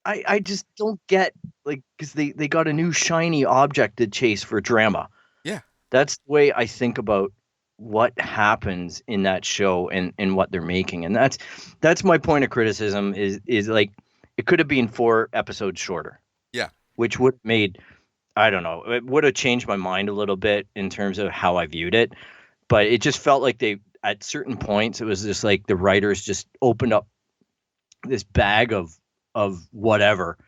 I just don't get, like, because they got a new shiny object to chase for drama. Yeah. That's the way I think about what happens in that show and what they're making. And that's my point of criticism is like, it could have been 4 episodes shorter. Yeah. Which would have made, I don't know, it would have changed my mind a little bit in terms of how I viewed it. But it just felt like at certain points, it was just like the writers just opened up this bag of whatever,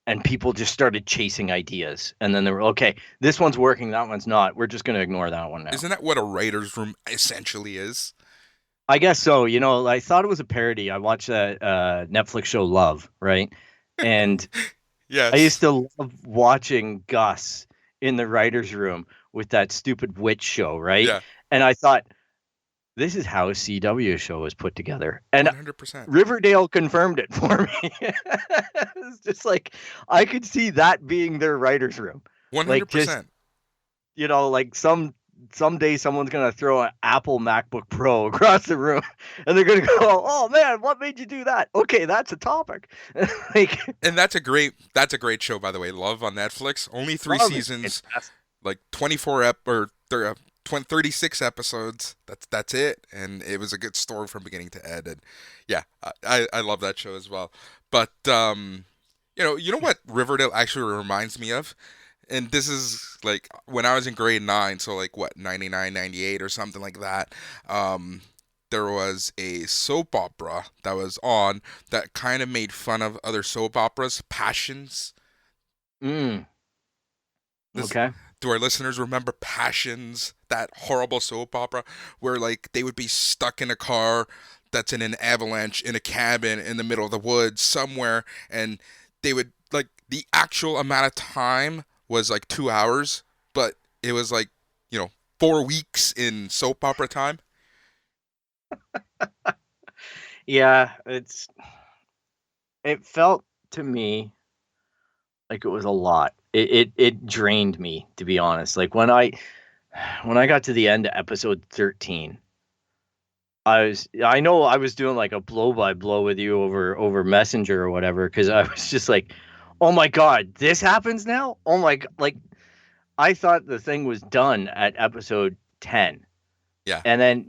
and people just started chasing ideas, and then they were, okay, this one's working, that one's not, we're just going to ignore that one now. Isn't that what a writer's room essentially is? I guess so. I thought it was a parody. I watched that Netflix show Love, right? And yes. I used to love watching Gus in the writer's room with that stupid witch show, right? Yeah. And I thought, this is how a CW show is put together. And 100%. Riverdale confirmed it for me. It's just like, I could see that being their writer's room. 100%. Like, just, like some someday someone's going to throw an Apple MacBook Pro across the room and they're going to go, oh man, what made you do that? Okay, that's a topic. Like, and that's a great show, by the way. Love on Netflix. Only 3 seasons, like 36 episodes. That's it. And it was a good story from beginning to end. And yeah, I love that show as well. But you know what Riverdale actually reminds me of? And this is like when I was in grade 9, so like what, 99, 98 or something like that. There was a soap opera that was on that kind of made fun of other soap operas, Passions. Okay. Do our listeners remember Passions, that horrible soap opera where like they would be stuck in a car that's in an avalanche in a cabin in the middle of the woods somewhere, and they would like the actual amount of time was like 2 hours, but it was like, 4 weeks in soap opera time. Yeah, it felt to me like it was a lot. It drained me, to be honest. Like when I got to the end of episode 13, I know I was doing like a blow by blow with you over Messenger or whatever, because I was just like, oh my God, this happens now? Oh my God. Like, I thought the thing was done at episode 10. Yeah. And then,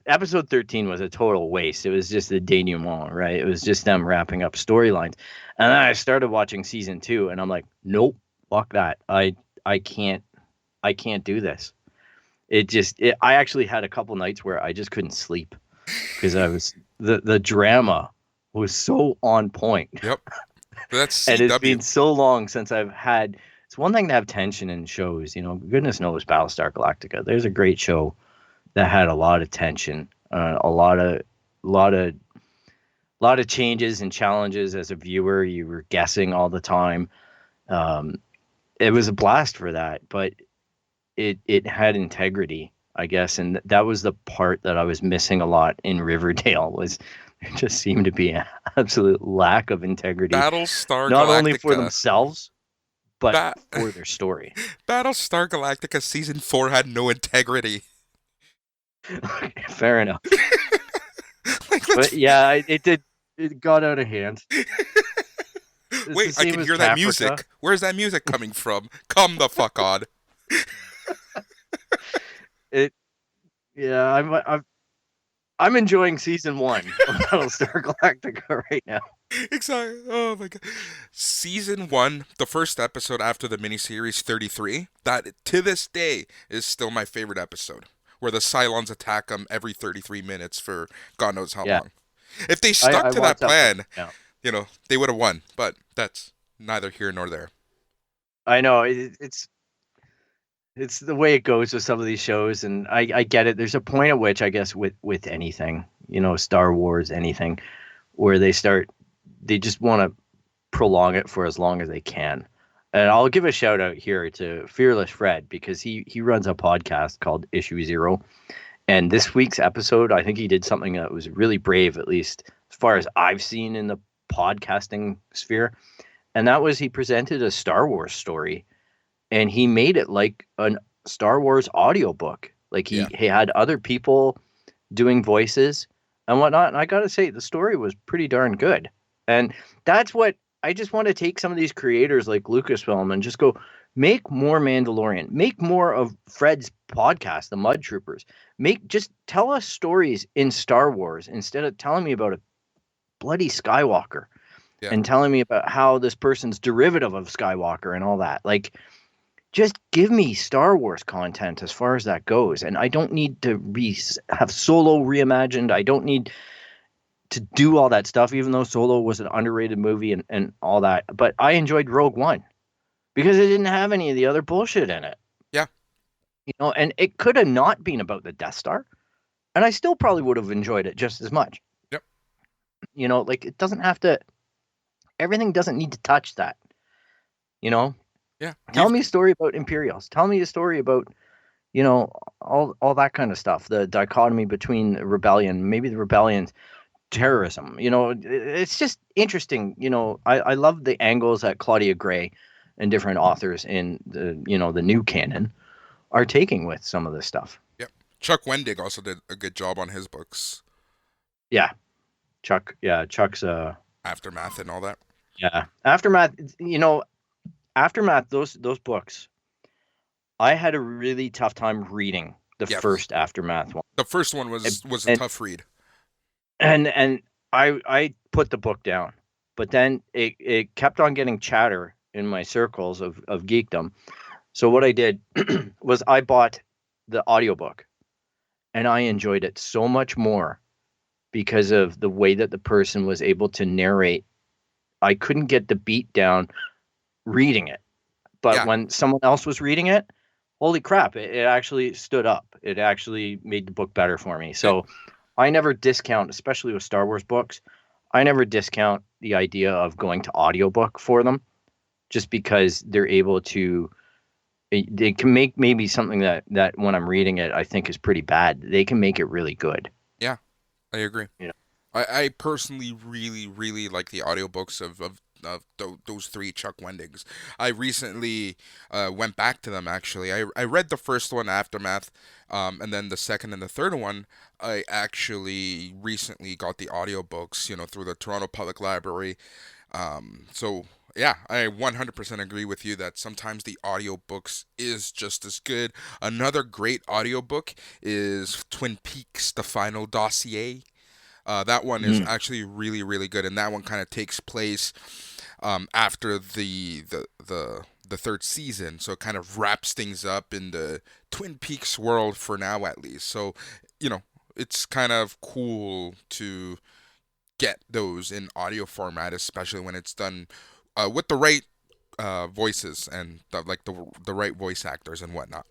episode 13 was a total waste. It was just the denouement, right? It was just them wrapping up storylines. And then I started watching season 2 and I'm like, nope, fuck that. I can't do this. I actually had a couple nights where I just couldn't sleep because the drama was so on point. Yep. That's and it's been so long since I've had. It's one thing to have tension in shows, goodness knows Battlestar Galactica. There's a great show that had a lot of tension, a lot of changes and challenges as a viewer. You were guessing all the time. It was a blast for that, but it had integrity, I guess, and that was the part that I was missing a lot in Riverdale. Was there just seemed to be an absolute lack of integrity. Battlestar Galactica, not only for themselves, but for their story. Battlestar Galactica season 4 had no integrity. Fair enough. But yeah, it did. It got out of hand. Wait, I can hear that music. Where's that music coming from? Come the fuck on. I'm enjoying season 1 of Battlestar Galactica right now. Exactly. Oh my God. Season 1, the first episode after the miniseries 33, that to this day is still my favorite episode, where the Cylons attack them every 33 minutes for God knows how long. If they stuck to that plan, they would have won. But that's neither here nor there. I know. It's the way it goes with some of these shows, and I get it. There's a point at which, I guess, with anything, Star Wars, anything, where they just want to prolong it for as long as they can. And I'll give a shout out here to Fearless Fred, because he runs a podcast called Issue Zero. And this week's episode, I think he did something that was really brave, at least as far as I've seen in the podcasting sphere. And that was, he presented a Star Wars story and he made it like a Star Wars audiobook. Like he had other people doing voices and whatnot. And I got to say, the story was pretty darn good. And that's what I just want to take some of these creators like Lucasfilm and just go, make more Mandalorian, make more of Fred's podcast, The Mud Troopers. Just tell us stories in Star Wars instead of telling me about a bloody Skywalker and telling me about how this person's derivative of Skywalker and all that. Like, just give me Star Wars content as far as that goes. And I don't need to have Solo reimagined. I don't need to do all that stuff, even though Solo was an underrated movie and all that. But I enjoyed Rogue One because it didn't have any of the other bullshit in it. Yeah. And it could have not been about the Death Star. And I still probably would have enjoyed it just as much. Yep. Like it doesn't have to, everything doesn't need to touch that. Yeah. Tell me a story about Imperials. Tell me a story about, all that kind of stuff. The dichotomy between rebellion, maybe the rebellion's terrorism. It's just interesting. I love the angles that Claudia Gray and different authors in the, the new canon are taking with some of this stuff. Yep. Chuck Wendig also did a good job on his books. Yeah, Chuck's Aftermath and all that. yeah, Aftermath. Aftermath. Those books, I had a really tough time reading the Yes. first Aftermath one. The first one was a tough read. And I put the book down, but then it kept on getting chatter in my circles of geekdom. So what I did was I bought the audiobook, and I enjoyed it so much more because of the way that the person was able to narrate. I couldn't get the beat down reading it, but Yeah. when someone else was reading it, holy crap, it actually stood up. It actually made the book better for me. So I never discount, especially with Star Wars books, I never discount the idea of going to audiobook for them, just because they're able to they can make maybe something that when I'm reading it I think is pretty bad, they can make it really good. Yeah, I agree. You know. I personally really, really like the audiobooks of those three Chuck Wendigs. I recently went back to them, actually. I read the first one, Aftermath, and then the second and the third one. I actually recently got the audiobooks, through the Toronto Public Library. So yeah, I 100% agree with you that sometimes the audiobooks is just as good. Another great audiobook is Twin Peaks: The Final Dossier. That one is Mm. actually really, really good, and that one kind of takes place after the third season, so it kind of wraps things up in the Twin Peaks world for now, at least. So, you know, it's kind of cool to get those in audio format, especially when it's done with the right voices and the right voice actors and whatnot.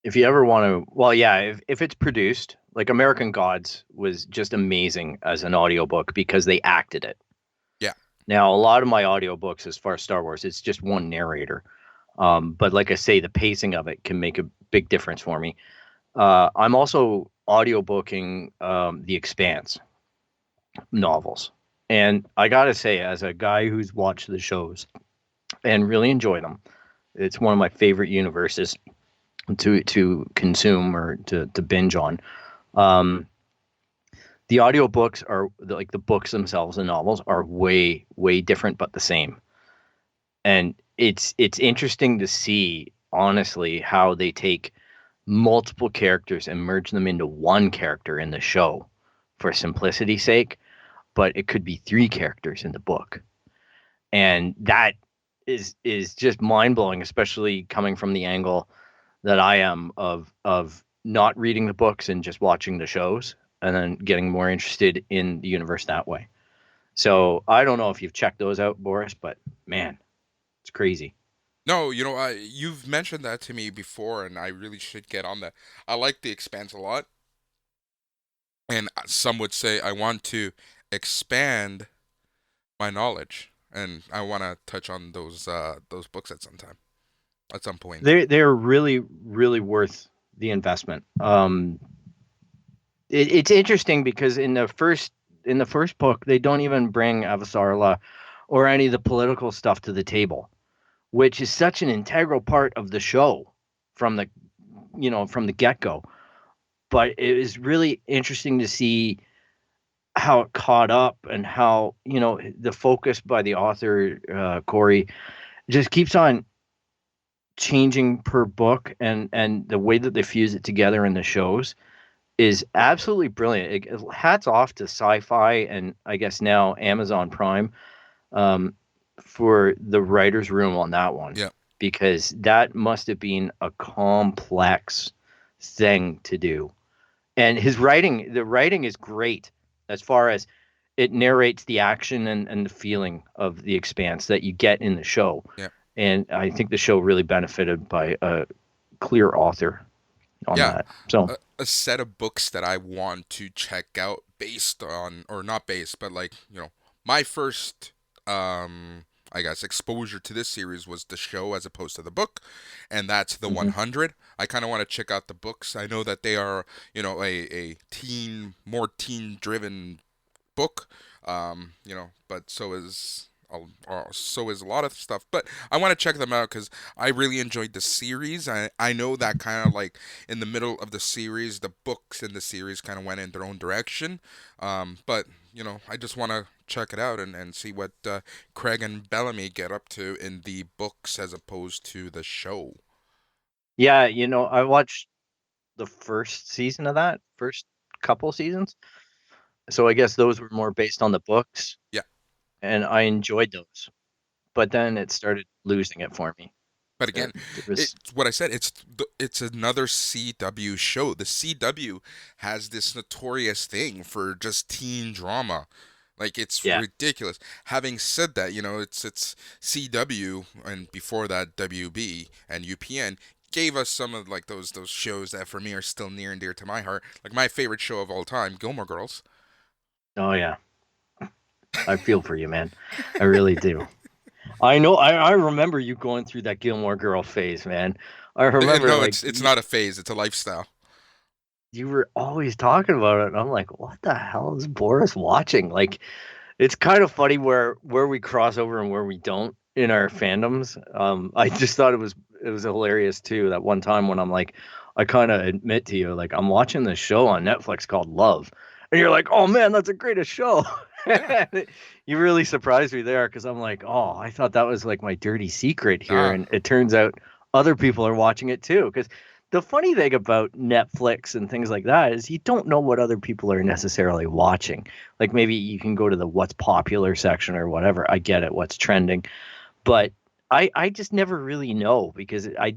If you ever want to, well, yeah, if it's produced, like American Gods was just amazing as an audiobook because they acted it. Yeah. Now, a lot of my audiobooks, as far as Star Wars, it's just one narrator. But like I say, the pacing of it can make a big difference for me. I'm also audiobooking The Expanse novels. And I got to say, as a guy who's watched the shows and really enjoy them, it's one of my favorite universes to consume or to binge on. Um, the audiobooks are like the books themselves, the novels are way different but the same. And it's interesting to see honestly how they take multiple characters and merge them into one character in the show for simplicity's sake, but it could be three characters in the book. And that is just mind-blowing, especially coming from the angle that I am of not reading the books and just watching the shows and then getting more interested in the universe that way. So I don't know if you've checked those out, Boris, but man, it's crazy. No, you've mentioned that to me before, and I really should get on that. I like The Expanse a lot, and some would say I want to expand my knowledge, and I want to touch on those books at some point. They're really worth the investment. It's interesting because in the first book they don't even bring Avasarala or any of the political stuff to the table, which is such an integral part of the show from the from the get-go. But it was really interesting to see how it caught up and how the focus by the author Corey just keeps on changing per book, and the way that they fuse it together in the shows is absolutely brilliant. Hats off to Sci-Fi and I guess now Amazon Prime um, for the writer's room on that one, Yeah. because that must have been a complex thing to do. And the writing is great as far as it narrates the action and the feeling of the expanse that you get in the show. Yeah. And I think the show really benefited by a clear author on Yeah. that. So A set of books that I want to check out based on, or not based, but like, my first, I guess, exposure to this series was the show as opposed to the book, and that's the mhm. 100. I kind of want to check out the books. I know that they are, a more teen driven book, but so is so is a lot of stuff. But I want to check them out because I really enjoyed the series. I know that kind of like in the middle of the series, the books in the series kind of went in their own direction. But I just want to check it out and see what Craig and Bellamy get up to in the books as opposed to the show. Yeah, I watched the first season of that, first couple seasons. So I guess those were more based on the books. Yeah. And I enjoyed those. But then it started losing it for me. But again, it's what I said. It's another CW show. The CW has this notorious thing for just teen drama. Like it's ridiculous. Having said that, it's CW and before that WB and UPN gave us some of like those shows that for me are still near and dear to my heart. Like my favorite show of all time, Gilmore Girls. Oh yeah. I feel for you, man. I really do. I know. I remember you going through that Gilmore Girl phase, man. I remember. No, it's not a phase. It's a lifestyle. You were always talking about it, and I'm like, what the hell is Boris watching? Like, it's kind of funny where we cross over and where we don't in our fandoms. I just thought it was hilarious too. That one time when I'm like, I kind of admit to you, like, I'm watching this show on Netflix called Love, and you're like, oh man, that's the greatest show. You really surprised me there because I'm like, oh, I thought that was like my dirty secret here, and it turns out other people are watching it too. Because the funny thing about Netflix and things like that is you don't know what other people are necessarily watching. Like maybe you can go to the what's popular section or whatever. I get it, what's trending, but I just never really know because I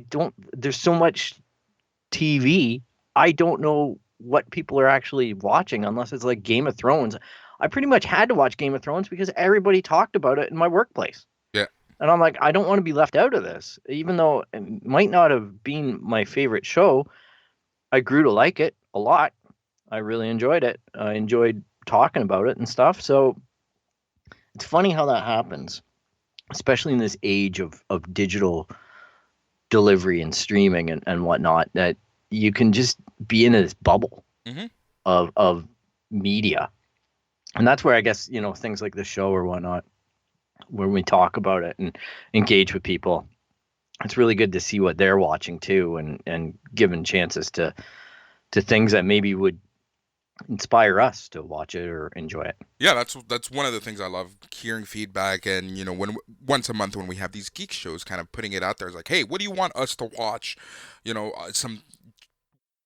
don't. There's so much TV. I don't know what people are actually watching unless it's like Game of Thrones. I pretty much had to watch Game of Thrones because everybody talked about it in my workplace. Yeah. And I'm like, I don't want to be left out of this. Even though it might not have been my favorite show, I grew to like it a lot. I really enjoyed it. I enjoyed talking about it and stuff. So it's funny how that happens, especially in this age of digital delivery and streaming and whatnot, that you can just be in this bubble of media. And that's where I guess, things like the show or whatnot, where we talk about it and engage with people, it's really good to see what they're watching too and given chances to things that maybe would inspire us to watch it or enjoy it. Yeah, that's one of the things I love, hearing feedback. And when once a month when we have these geek shows, kind of putting it out there, is like, hey, what do you want us to watch?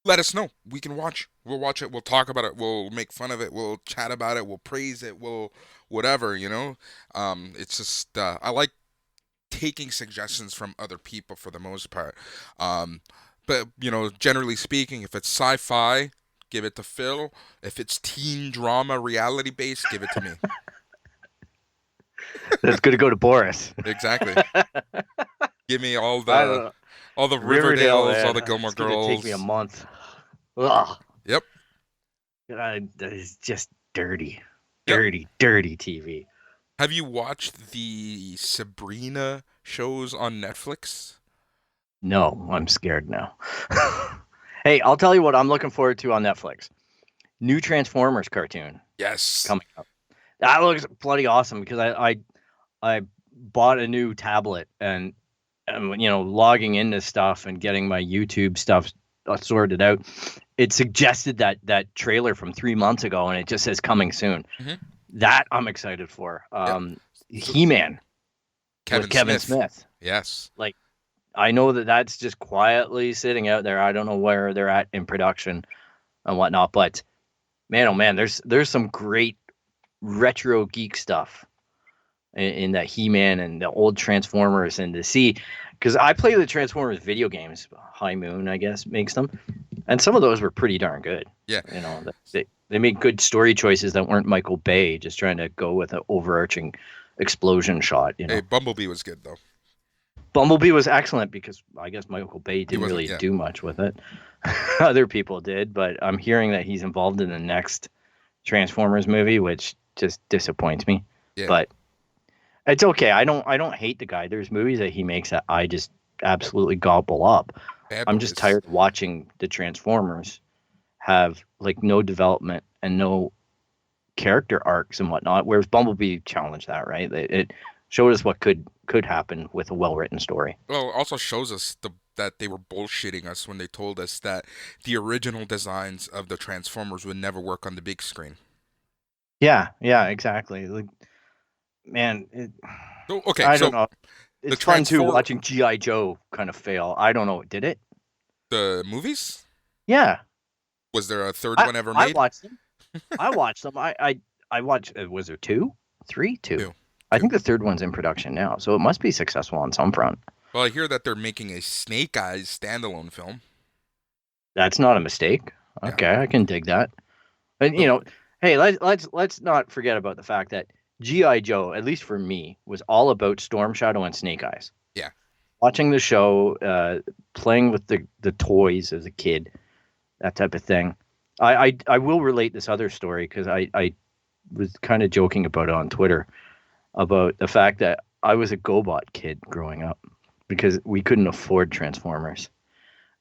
Let us know. We can watch. We'll watch it. We'll talk about it. We'll make fun of it. We'll chat about it. We'll praise it. We'll whatever. It's just I like taking suggestions from other people for the most part. But generally speaking, if it's sci-fi, give it to Phil. If it's teen drama, reality based, give it to me. That's going to go to Boris. Exactly. Give me all the Riverdales, all the Gilmore Girls. Take me a month. Ugh. Yep. That is just dirty, dirty TV. Have you watched the Sabrina shows on Netflix? No, I'm scared now. Hey, I'll tell you what I'm looking forward to on Netflix. New Transformers cartoon. Yes. Coming up. That looks bloody awesome because I bought a new tablet and logging into stuff and getting my YouTube stuff sorted out. It suggested that trailer from 3 months ago, and it just says coming soon. That I'm excited for. He-Man with Kevin Smith. Yes. Like, I know that's just quietly sitting out there. I don't know where they're at in production and whatnot, but man, oh man, there's some great retro geek stuff in that He-Man and the old Transformers, and to see, because I play the Transformers video games. High Moon, I guess, makes them, and some of those were pretty darn good. Yeah, they made good story choices that weren't Michael Bay just trying to go with an overarching explosion shot. Hey, Bumblebee was good though. Bumblebee was excellent because I guess Michael Bay didn't really do much with it. Other people did, but I'm hearing that he's involved in the next Transformers movie, which just disappoints me. Yeah. But it's okay. I don't hate the guy. There's movies that he makes that I just absolutely gobble up. I'm just tired of watching the Transformers have like no development and no character arcs and whatnot, whereas Bumblebee challenged that, right? It showed us what could happen with a well-written story. Well, it also shows us that they were bullshitting us when they told us that the original designs of the Transformers would never work on the big screen. Yeah, exactly. Like, man, I don't know. It's fun too watching G.I. Joe kind of fail. I don't know. Did it? The movies? Yeah. Was there a third one ever made? I watched them. I watched. Was there two? Two. I think the third one's in production now, so it must be successful on some front. Well, I hear that they're making a Snake Eyes standalone film. That's not a mistake. Okay, yeah. I can dig that. And hey, let's not forget about the fact that G.I. Joe, at least for me, was all about Storm Shadow and Snake Eyes. Yeah. Watching the show, playing with the toys as a kid, that type of thing. I will relate this other story because I was kind of joking about it on Twitter about the fact that I was a GoBot kid growing up because we couldn't afford Transformers.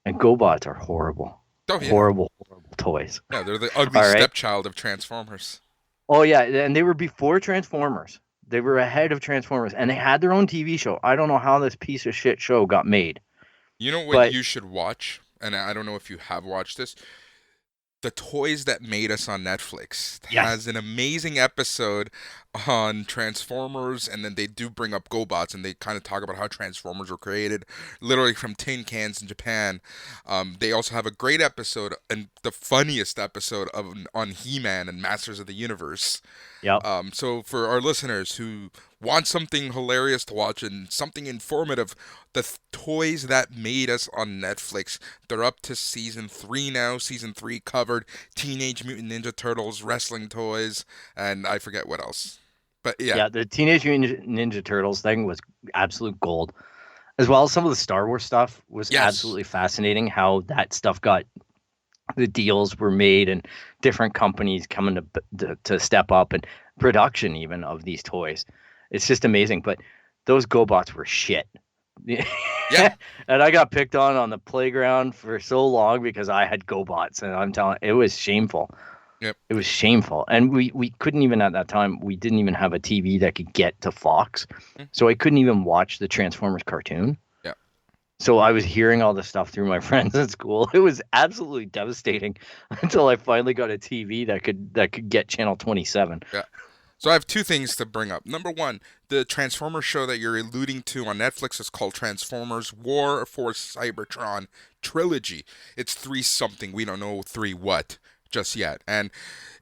And GoBots are horrible. Oh, yeah. Horrible toys. Yeah, they're the ugly stepchild of Transformers. Oh, yeah, and they were before Transformers. They were ahead of Transformers, and they had their own TV show. I don't know how this piece of shit show got made. You know what you should watch? And I don't know if you have watched this. The Toys That Made Us on Netflix has an amazing episode on Transformers, and then they do bring up GoBots, and they kind of talk about how Transformers were created, literally from tin cans in Japan. They also have a great episode, and the funniest episode on He-Man and Masters of the Universe. Yep. So for our listeners who want something hilarious to watch and something informative, the Toys That Made Us on Netflix, they're up to season 3 now. Season 3 covered Teenage Mutant Ninja Turtles, wrestling toys, and I forget what else. But yeah, the Teenage Mutant Ninja Turtles thing was absolute gold, as well as some of the Star Wars stuff was absolutely fascinating. How that stuff got, the deals were made, and different companies coming to step up, and production even of these toys. It's just amazing. But those GoBots were shit. Yeah. And I got picked on the playground for so long because I had GoBots, and I'm telling you, it was shameful. Yep. It was shameful. And we couldn't even, at that time, we didn't even have a TV that could get to Fox. So I couldn't even watch the Transformers cartoon. Yeah. So I was hearing all this stuff through my friends at school. It was absolutely devastating until I finally got a TV that could get channel 27. Yeah. So I have two things to bring up. Number one, the Transformers show that you're alluding to on Netflix is called Transformers War for Cybertron Trilogy. It's 3-something. We don't know 3 what just yet. And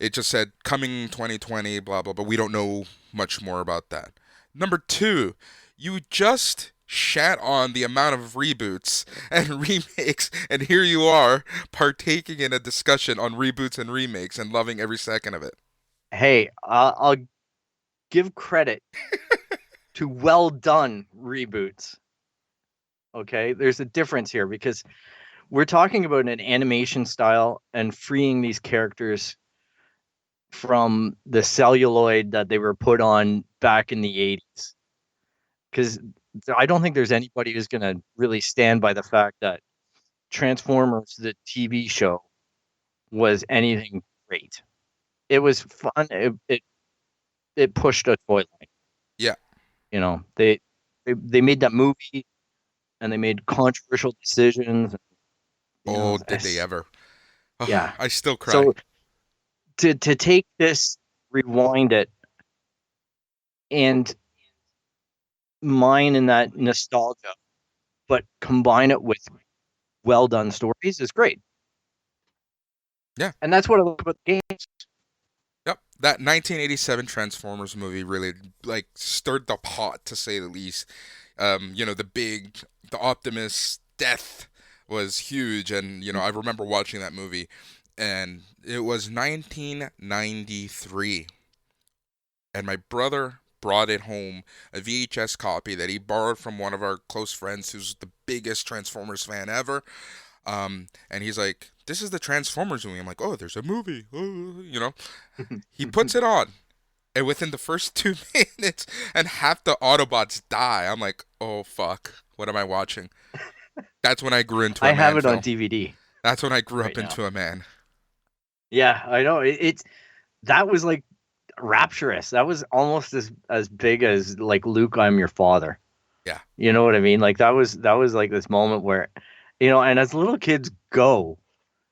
it just said coming 2020, blah, blah, but we don't know much more about that. Number two, you just shat on the amount of reboots and remakes, and here you are partaking in a discussion on reboots and remakes and loving every second of it. Hey, I'll give credit to well done reboots. Okay, there's a difference here because we're talking about an animation style and freeing these characters from the celluloid that they were put on back in the 80s. Because I don't think there's anybody who's going to really stand by the fact that Transformers, the TV show, was anything great. It was fun. It pushed a toy line. Yeah. They made that movie, and they made controversial decisions. Did they ever? Yeah. I still cry. So to take this, rewind it, and mine in that nostalgia, but combine it with well done stories is great. Yeah. And that's what I love about the games. Yep. That 1987 Transformers movie really stirred the pot, to say the least. The Optimus death was huge, and I remember watching that movie, and it was 1993, and my brother brought it home, a VHS copy that he borrowed from one of our close friends who's the biggest Transformers fan ever, and he's like, this is the Transformers movie. I'm like, oh, there's a movie, He puts it on, and within the first 2 minutes, and half the Autobots die. I'm like, oh, fuck, what am I watching? That's when I grew into a man. I have it Phil. on DVD. That's when I grew up into a man. Yeah, I know. That was like rapturous. That was almost as big as like Luke, I'm your father. Yeah. You know what I mean? Like that was like this moment where, and as little kids go,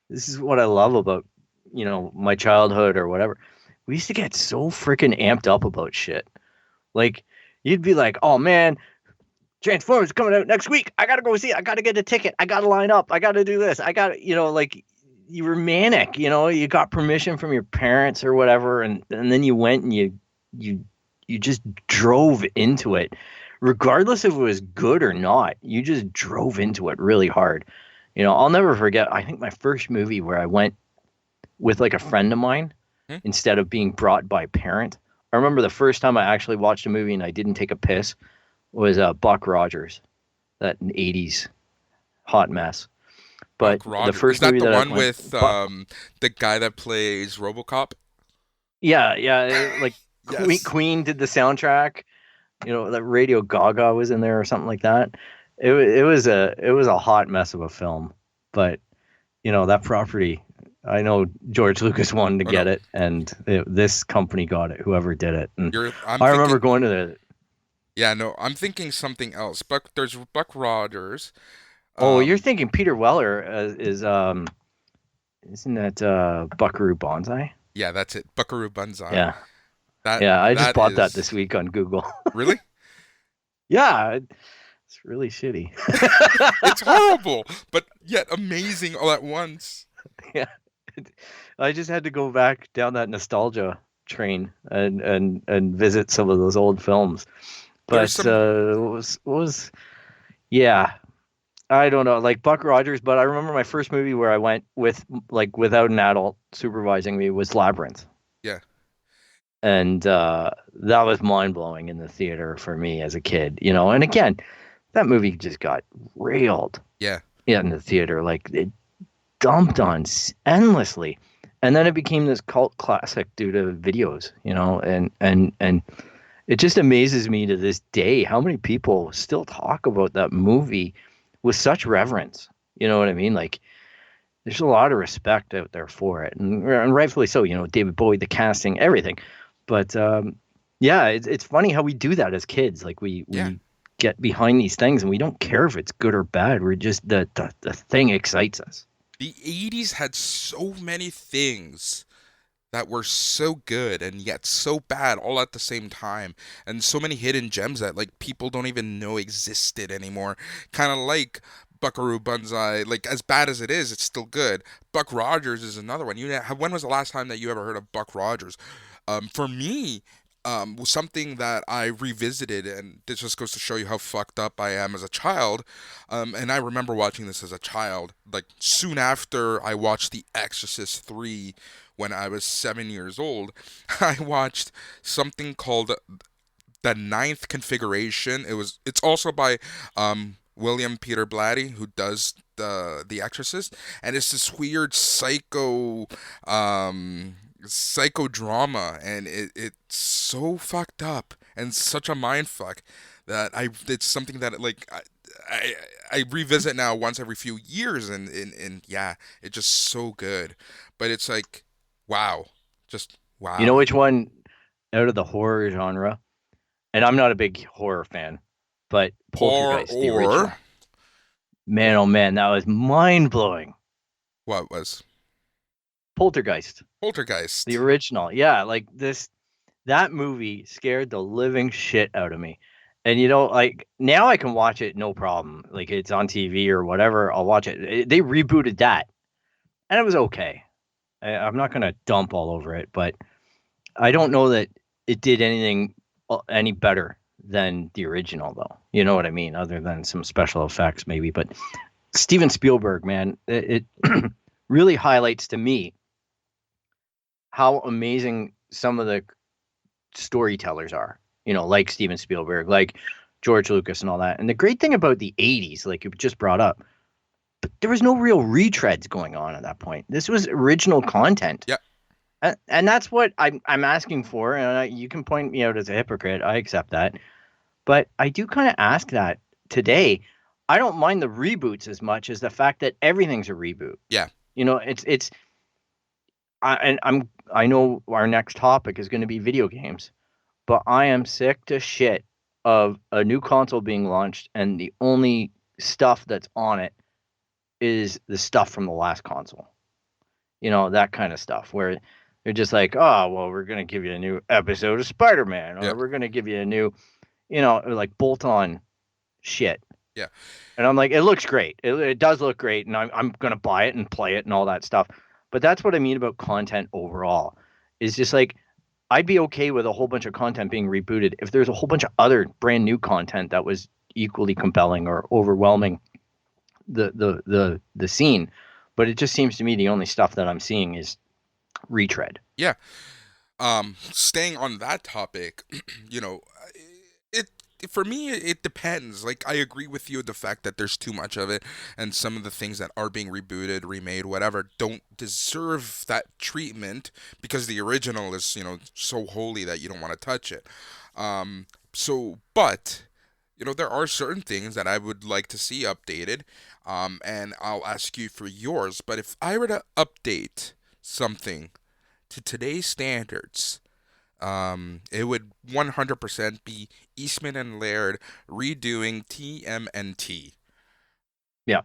this is what I love about, my childhood or whatever. We used to get so freaking amped up about shit. Like you'd be like, "Oh man, Transformers coming out next week. I gotta go see it. I gotta get a ticket. I gotta line up. I gotta do this. I gotta," like you were manic. You got permission from your parents or whatever, and then you went and you just drove into it, regardless if it was good or not. You just drove into it really hard. I'll never forget. I think my first movie where I went with like a friend of mine instead of being brought by a parent. I remember the first time I actually watched a movie and I didn't take a piss was Buck Rogers, that 80s hot mess. But the first movie that one with the guy that plays RoboCop? Yeah, like Yes. Queen did the soundtrack. That Radio Gaga was in there or something like that. It was a hot mess of a film, but that property. I know George Lucas wanted to get it, and this company got it. Whoever did it, and I remember going to the. Yeah, no, I'm thinking something else. There's Buck Rogers. Oh, you're thinking Peter Weller isn't that Buckaroo Banzai? Yeah, that's it. Buckaroo Banzai. Yeah. I just bought that this week on Google. Really? Yeah, it's really shitty. It's horrible, but yet amazing all at once. Yeah. I just had to go back down that nostalgia train and visit some of those old films. But yeah, I don't know, like Buck Rogers, but I remember my first movie where I went without an adult supervising me was Labyrinth. Yeah. And that was mind-blowing in the theater for me as a kid, and again, that movie just got railed. Yeah. In the theater, like it dumped on endlessly. And then it became this cult classic due to videos, and it just amazes me to this day how many people still talk about that movie with such reverence. You know what I mean? Like, there's a lot of respect out there for it, and rightfully so. David Bowie, the casting, everything. But yeah, it's funny how we do that as kids. Like we get behind these things, and we don't care if it's good or bad. We're just the thing excites us. The 80s had so many things that were so good and yet so bad all at the same time, and so many hidden gems that like people don't even know existed anymore. Kind of like Buckaroo Banzai, like as bad as it is, it's still good. Buck Rogers is another one. When was the last time that you ever heard of Buck Rogers? For me, was something that I revisited, and this just goes to show you how fucked up I am as a child. And I remember watching this as a child, like soon after I watched The Exorcist 3 when I was 7 years old. I watched something called The Ninth Configuration. It's also by William Peter Blatty, who does the Exorcist, and it's this weird psychodrama, and it's so fucked up and such a mind fuck that it's something that like I revisit now once every few years, and yeah, it's just so good. But it's like, wow, just wow. You know which one out of the horror genre? And I'm not a big horror fan, but Poltergeist, the original. Man, oh man, that was mind blowing. What was? Poltergeist, the original. Yeah, like that movie scared the living shit out of me. And like now I can watch it no problem. Like it's on TV or whatever, I'll watch it. They rebooted that, and it was okay. I'm not gonna dump all over it, but I don't know that it did anything any better than the original, though. You know what I mean? Other than some special effects, maybe. But Steven Spielberg, man, it really highlights to me how amazing some of the storytellers are, like Steven Spielberg, like George Lucas and all that. And the great thing about the 80s, like you just brought up, but there was no real retreads going on at that point. This was original content. Yeah. And that's what I'm asking for. And you can point me out as a hypocrite. I accept that. But I do kind of ask that today. I don't mind the reboots as much as the fact that everything's a reboot. Yeah. It's I know our next topic is going to be video games, but I am sick to shit of a new console being launched and the only stuff that's on it is the stuff from the last console. That kind of stuff where they're just like, oh, well, we're going to give you a new episode of Spider-Man, or we're going to give you a new, like bolt-on shit. Yeah. And I'm like, it looks great. It does look great, and I'm going to buy it and play it and all that stuff. But that's what I mean about content overall. Is just like, I'd be okay with a whole bunch of content being rebooted if there's a whole bunch of other brand new content that was equally compelling or overwhelming the scene. But it just seems to me the only stuff that I'm seeing is retread. Yeah. Staying on that topic, it for me it depends. Like, I agree with you the fact that there's too much of it, and some of the things that are being rebooted, remade, whatever, don't deserve that treatment because the original is, so holy that you don't want to touch it. But there are certain things that I would like to see updated, and I'll ask you for yours. But if I were to update something to today's standards, it would 100% be Eastman and Laird redoing TMNT. Yeah,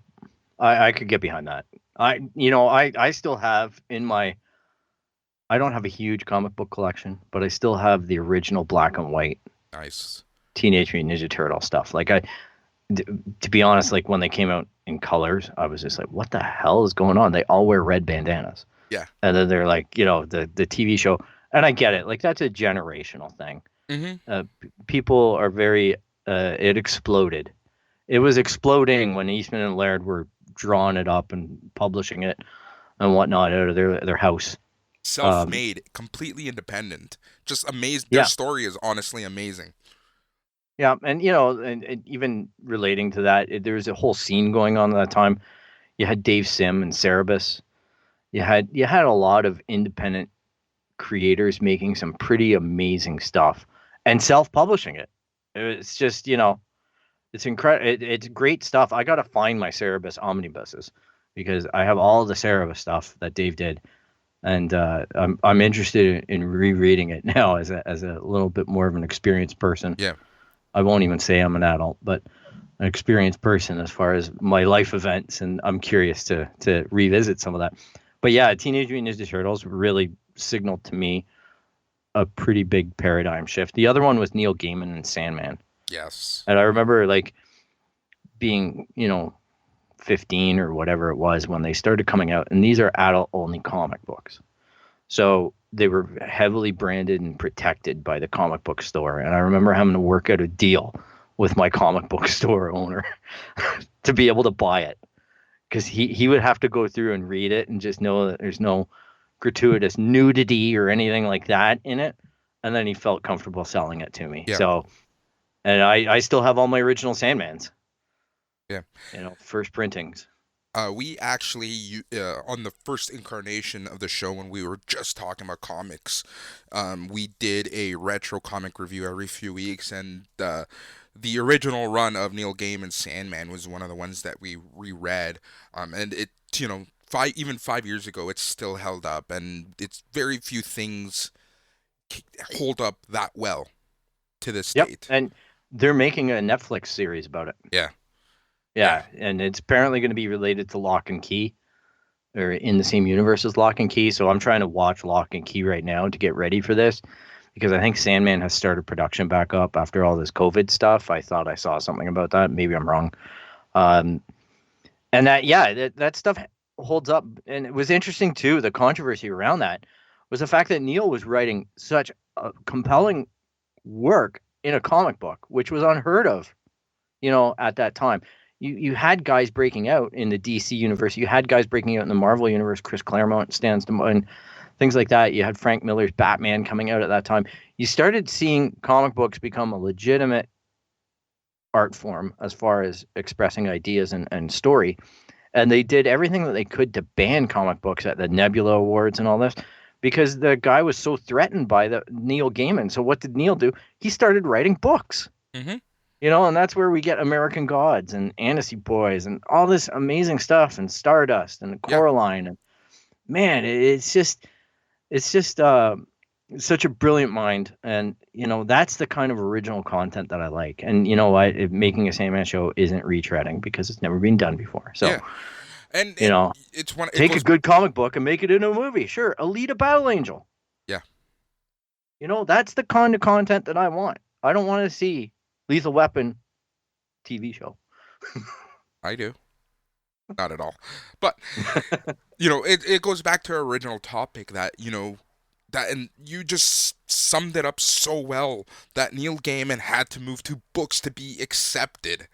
I could get behind that. I still have in my. I don't have a huge comic book collection, but I still have the original black and white. Nice. Teenage Mutant Ninja Turtle stuff. Like to be honest, like when they came out in colors, I was just like, what the hell is going on? They all wear red bandanas. Yeah. And then they're like, the TV show, and I get it. Like, that's a generational thing. Mm-hmm. People are very, it exploded. It was exploding when Eastman and Laird were drawing it up and publishing it and whatnot out of their house. Self-made, completely independent. Just amazing. Their story is honestly amazing. Yeah, and and even relating to that, there was a whole scene going on at that time. You had Dave Sim and Cerebus. You had a lot of independent creators making some pretty amazing stuff and self-publishing it. It's just, it's incredible. It's great stuff. I got to find my Cerebus omnibuses because I have all the Cerebus stuff that Dave did. And I'm interested in rereading it now as a little bit more of an experienced person. Yeah. I won't even say I'm an adult, but an experienced person as far as my life events, and I'm curious to revisit some of that. But yeah, Teenage Mutant Ninja Turtles really signaled to me a pretty big paradigm shift. The other one was Neil Gaiman and Sandman. Yes. And I remember like being, 15 or whatever it was when they started coming out, and these are adult-only comic books. So they were heavily branded and protected by the comic book store. And I remember having to work out a deal with my comic book store owner to be able to buy it. Because he would have to go through and read it and just know that there's no gratuitous nudity or anything like that in it. And then he felt comfortable selling it to me. Yeah. So, and I still have all my original Sandmans. Yeah. First printings. We actually, on the first incarnation of the show, when we were just talking about comics, we did a retro comic review every few weeks, and the original run of Neil Gaiman's Sandman was one of the ones that we reread, and it, 5 years ago, it's still held up, and it's very few things hold up that well to this date. And they're making a Netflix series about it. Yeah, and it's apparently going to be related to Lock and Key, or in the same universe as Lock and Key. So I'm trying to watch Lock and Key right now to get ready for this, because I think Sandman has started production back up after all this COVID stuff. I thought I saw something about that. Maybe I'm wrong. And that stuff holds up. And it was interesting too. The controversy around that was the fact that Neil was writing such a compelling work in a comic book, which was unheard of, at that time. You had guys breaking out in the DC universe. You had guys breaking out in the Marvel universe. Chris Claremont stands to mind, things like that. You had Frank Miller's Batman coming out at that time. You started seeing comic books become a legitimate art form as far as expressing ideas and story. And they did everything that they could to ban comic books at the Nebula Awards and all this, because the guy was so threatened by the Neil Gaiman. So what did Neil do? He started writing books. Mm-hmm. And that's where we get American Gods and Annecy Boys and all this amazing stuff, and Stardust and Coraline. And man, it's just, it's just such a brilliant mind, and that's the kind of original content that I like. And you know what, making a Sandman show isn't retreading because it's never been done before. So and it's one. Take a good comic book and make it into a movie. Sure, Alita Battle Angel. Yeah. That's the kind of content that I want. I don't want to see Lethal Weapon TV show. I do. Not at all. But it goes back to our original topic that that, and you just summed it up so well, that Neil Gaiman had to move to books to be accepted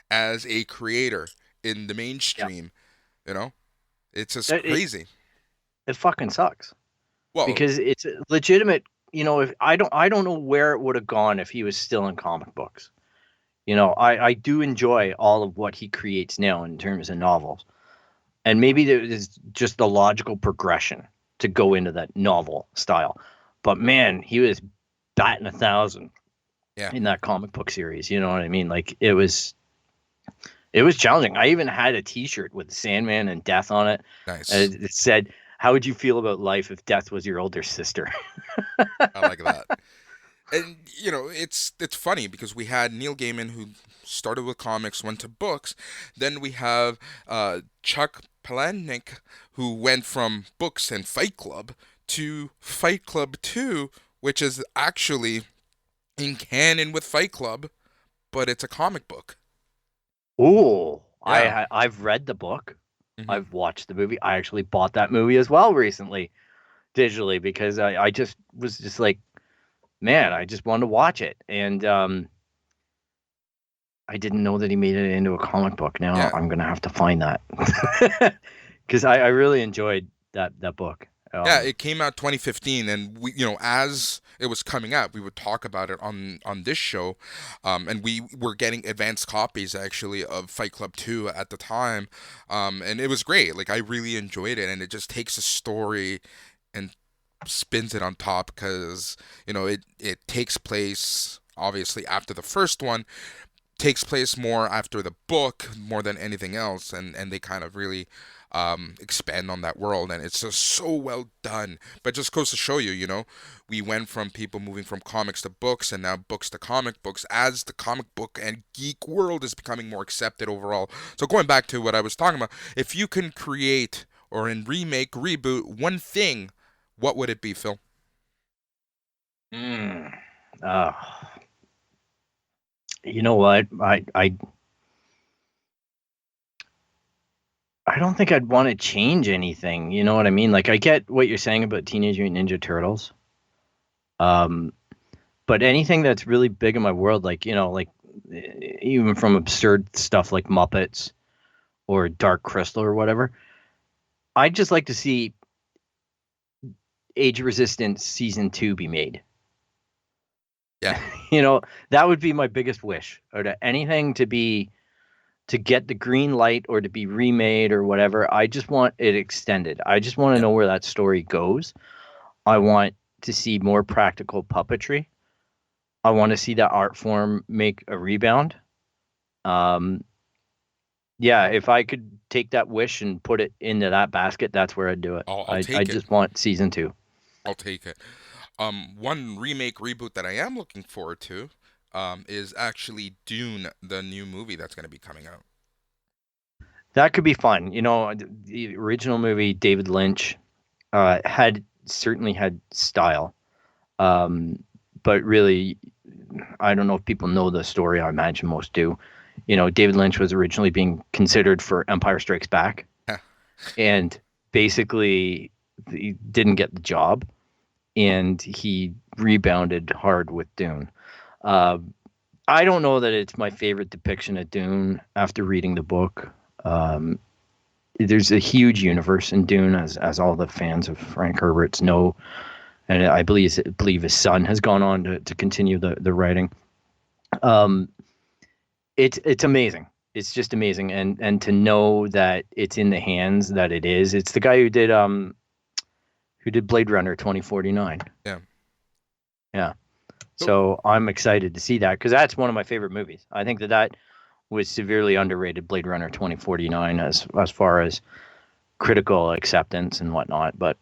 as a creator in the mainstream. It's just crazy. It fucking sucks. Well, because it's legitimate. If I don't know where it would have gone if he was still in comic books. I do enjoy all of what he creates now in terms of novels, and maybe there is just the logical progression to go into that novel style. But man, he was batting 1,000 in that comic book series. You know what I mean? Like it was challenging. I even had a T-shirt with Sandman and Death on it. Nice. It said, "How would you feel about life if Death was your older sister?" I like that. And it's funny because we had Neil Gaiman, who started with comics, went to books. Then we have Chuck Palahniuk, who went from books and Fight Club to Fight Club 2, which is actually in canon with Fight Club, but it's a comic book. Oh, yeah. I've read the book. Mm-hmm. I've watched the movie. I actually bought that movie as well recently, digitally, because I just was just like, man, I just wanted to watch it. And I didn't know that he made it into a comic book. Now I'm going to have to find that because I really enjoyed that book. It came out 2015, and we, as it was coming out, we would talk about it on this show, and we were getting advanced copies actually of Fight Club 2 at the time, and it was great. Like I really enjoyed it, and it just takes a story and spins it on top because it takes place obviously after the first one, takes place more after the book more than anything else, and they kind of really expand on that world, and it's just so well done. But it just goes to show you, we went from people moving from comics to books, and now books to comic books, as the comic book and geek world is becoming more accepted overall. So going back to what I was talking about, if you can create or in remake, reboot one thing, what would it be, Phil? You know what? I don't think I'd want to change anything. You know what I mean? Like I get what you're saying about Teenage Mutant Ninja Turtles. But anything that's really big in my world, like, like even from absurd stuff like Muppets or Dark Crystal or whatever, I'd just like to see Age Resistance Season 2 be made. Yeah. That would be my biggest wish, or to anything to get the green light or to be remade or whatever. I just want it extended. I just want to know where that story goes. I want to see more practical puppetry. I want to see that art form make a rebound. If I could take that wish and put it into that basket, that's where I'd do it. I'll take it. Just want Season 2. I'll take it. One remake reboot that I am looking forward to is actually Dune, the new movie that's going to be coming out. That could be fun. The original movie, David Lynch, certainly had style. But really, I don't know if people know the story. I imagine most do. David Lynch was originally being considered for Empire Strikes Back. And basically he didn't get the job. And he rebounded hard with Dune. I don't know that it's my favorite depiction of Dune after reading the book. There's a huge universe in Dune, as all the fans of Frank Herbert's know. And I believe his son has gone on to continue the writing. It's amazing. It's just amazing. And to know that it's in the hands that it is. It's the guy who did Blade Runner 2049. Yeah. So I'm excited to see that because that's one of my favorite movies. I think that was severely underrated, Blade Runner 2049, as far as critical acceptance and whatnot. But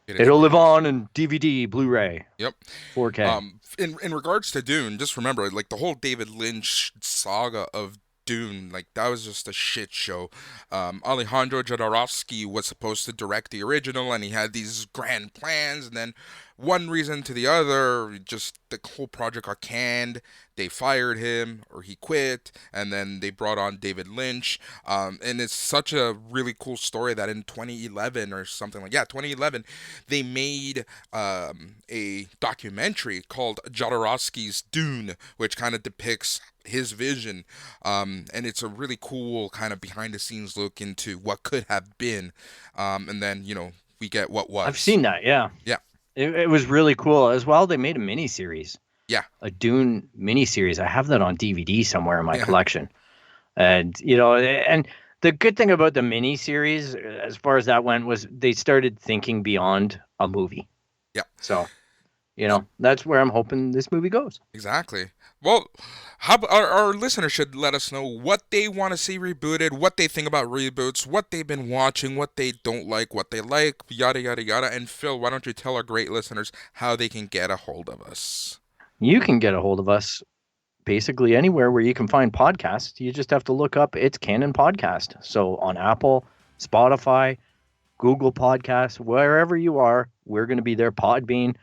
It'll live on in DVD, Blu-ray. Yep. 4K. In regards to Dune, just remember, like, the whole David Lynch saga of Dune, like, that was just a shit show. Alejandro Jodorowsky was supposed to direct the original, and he had these grand plans, and then one reason to the other, just the whole project got canned. They fired him, or he quit, and then they brought on David Lynch. And it's such a really cool story that in 2011 or something like, 2011, they made a documentary called Jodorowsky's Dune, which kind of depicts his vision, and it's a really cool kind of behind the scenes look into what could have been, and then we get what was. I've seen that. Yeah. It was really cool as well. They made a mini series. Yeah. A Dune mini series. I have that on DVD somewhere in my collection, and and the good thing about the mini series, as far as that went, was they started thinking beyond a movie. Yeah. So, that's where I'm hoping this movie goes. Exactly. Well, how our listeners should let us know what they want to see rebooted, what they think about reboots, what they've been watching, what they don't like, what they like, yada, yada, yada. And Phil, why don't you tell our great listeners how they can get a hold of us? You can get a hold of us basically anywhere where you can find podcasts. You just have to look up It's Canon Podcast. So on Apple, Spotify, Google Podcasts, wherever you are, we're going to be there. Podbean.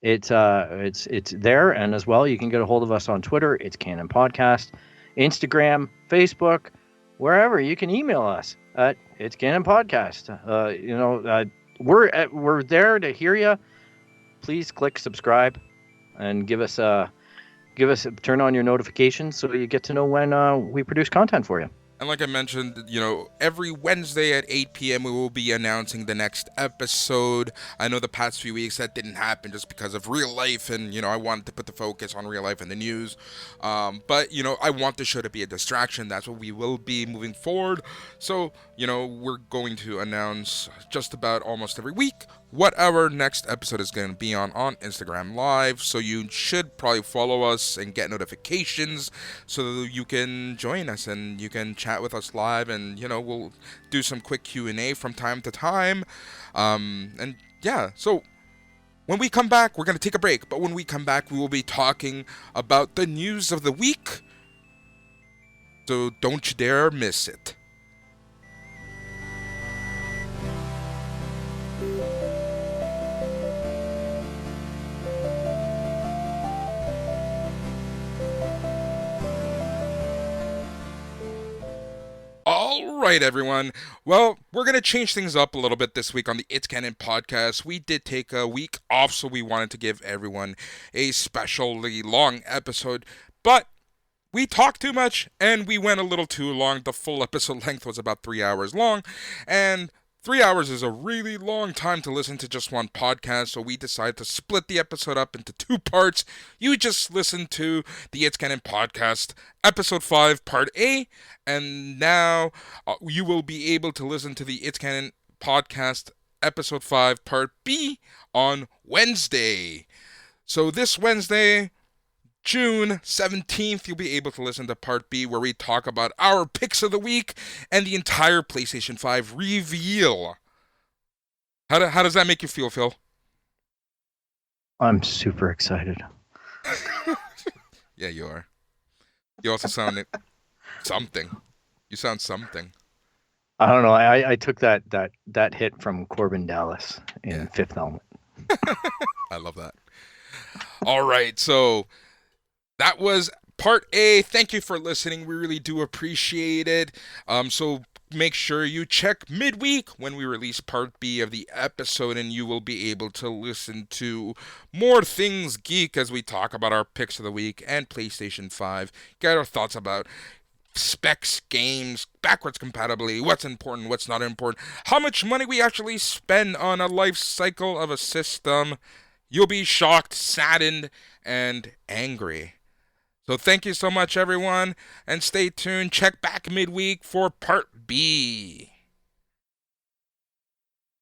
It's there, and as well, you can get a hold of us on Twitter. It's Canon Podcast, Instagram, Facebook, wherever. You can email us at It's Canon Podcast. We're there to hear you. Please click subscribe and give us turn on your notifications so you get to know when we produce content for you. And like I mentioned, every Wednesday at 8 p.m. we will be announcing the next episode. I know the past few weeks that didn't happen just because of real life, and, I wanted to put the focus on real life and the news. But, I want the show to be a distraction. That's what we will be moving forward. So, we're going to announce just about almost every week what our next episode is going to be on Instagram Live. So you should probably follow us and get notifications so that you can join us and you can chat with us live, and we'll do some quick Q&A from time to time. So when we come back, we're going to take a break, but when we come back, we will be talking about the news of the week. So don't you dare miss it. All right, everyone. Well, we're going to change things up a little bit this week on the It's Canon podcast. We did take a week off, so we wanted to give everyone a specially long episode, but we talked too much and we went a little too long. The full episode length was about 3 hours long, and 3 hours is a really long time to listen to just one podcast, so we decided to split the episode up into 2 parts. You just listened to the It's Canon podcast, episode 5, part A, and now you will be able to listen to the It's Canon podcast, episode 5, part B, on Wednesday. So this Wednesday, June 17th, you'll be able to listen to Part B, where we talk about our picks of the week and the entire PlayStation 5 reveal. How does that make you feel, Phil? I'm super excited. Yeah, you are. You also sound something. You sound something. I don't know. I took that hit from Corbin Dallas in Fifth Element. I love that. All right, so that was part A. Thank you for listening. We really do appreciate it. So make sure you check midweek when we release part B of the episode, and you will be able to listen to more things geek as we talk about our picks of the week and PlayStation 5. Get our thoughts about specs, games, backwards compatibility, what's important, what's not important, how much money we actually spend on a life cycle of a system. You'll be shocked, saddened, and angry. So thank you so much, everyone, and stay tuned. Check back midweek for Part B.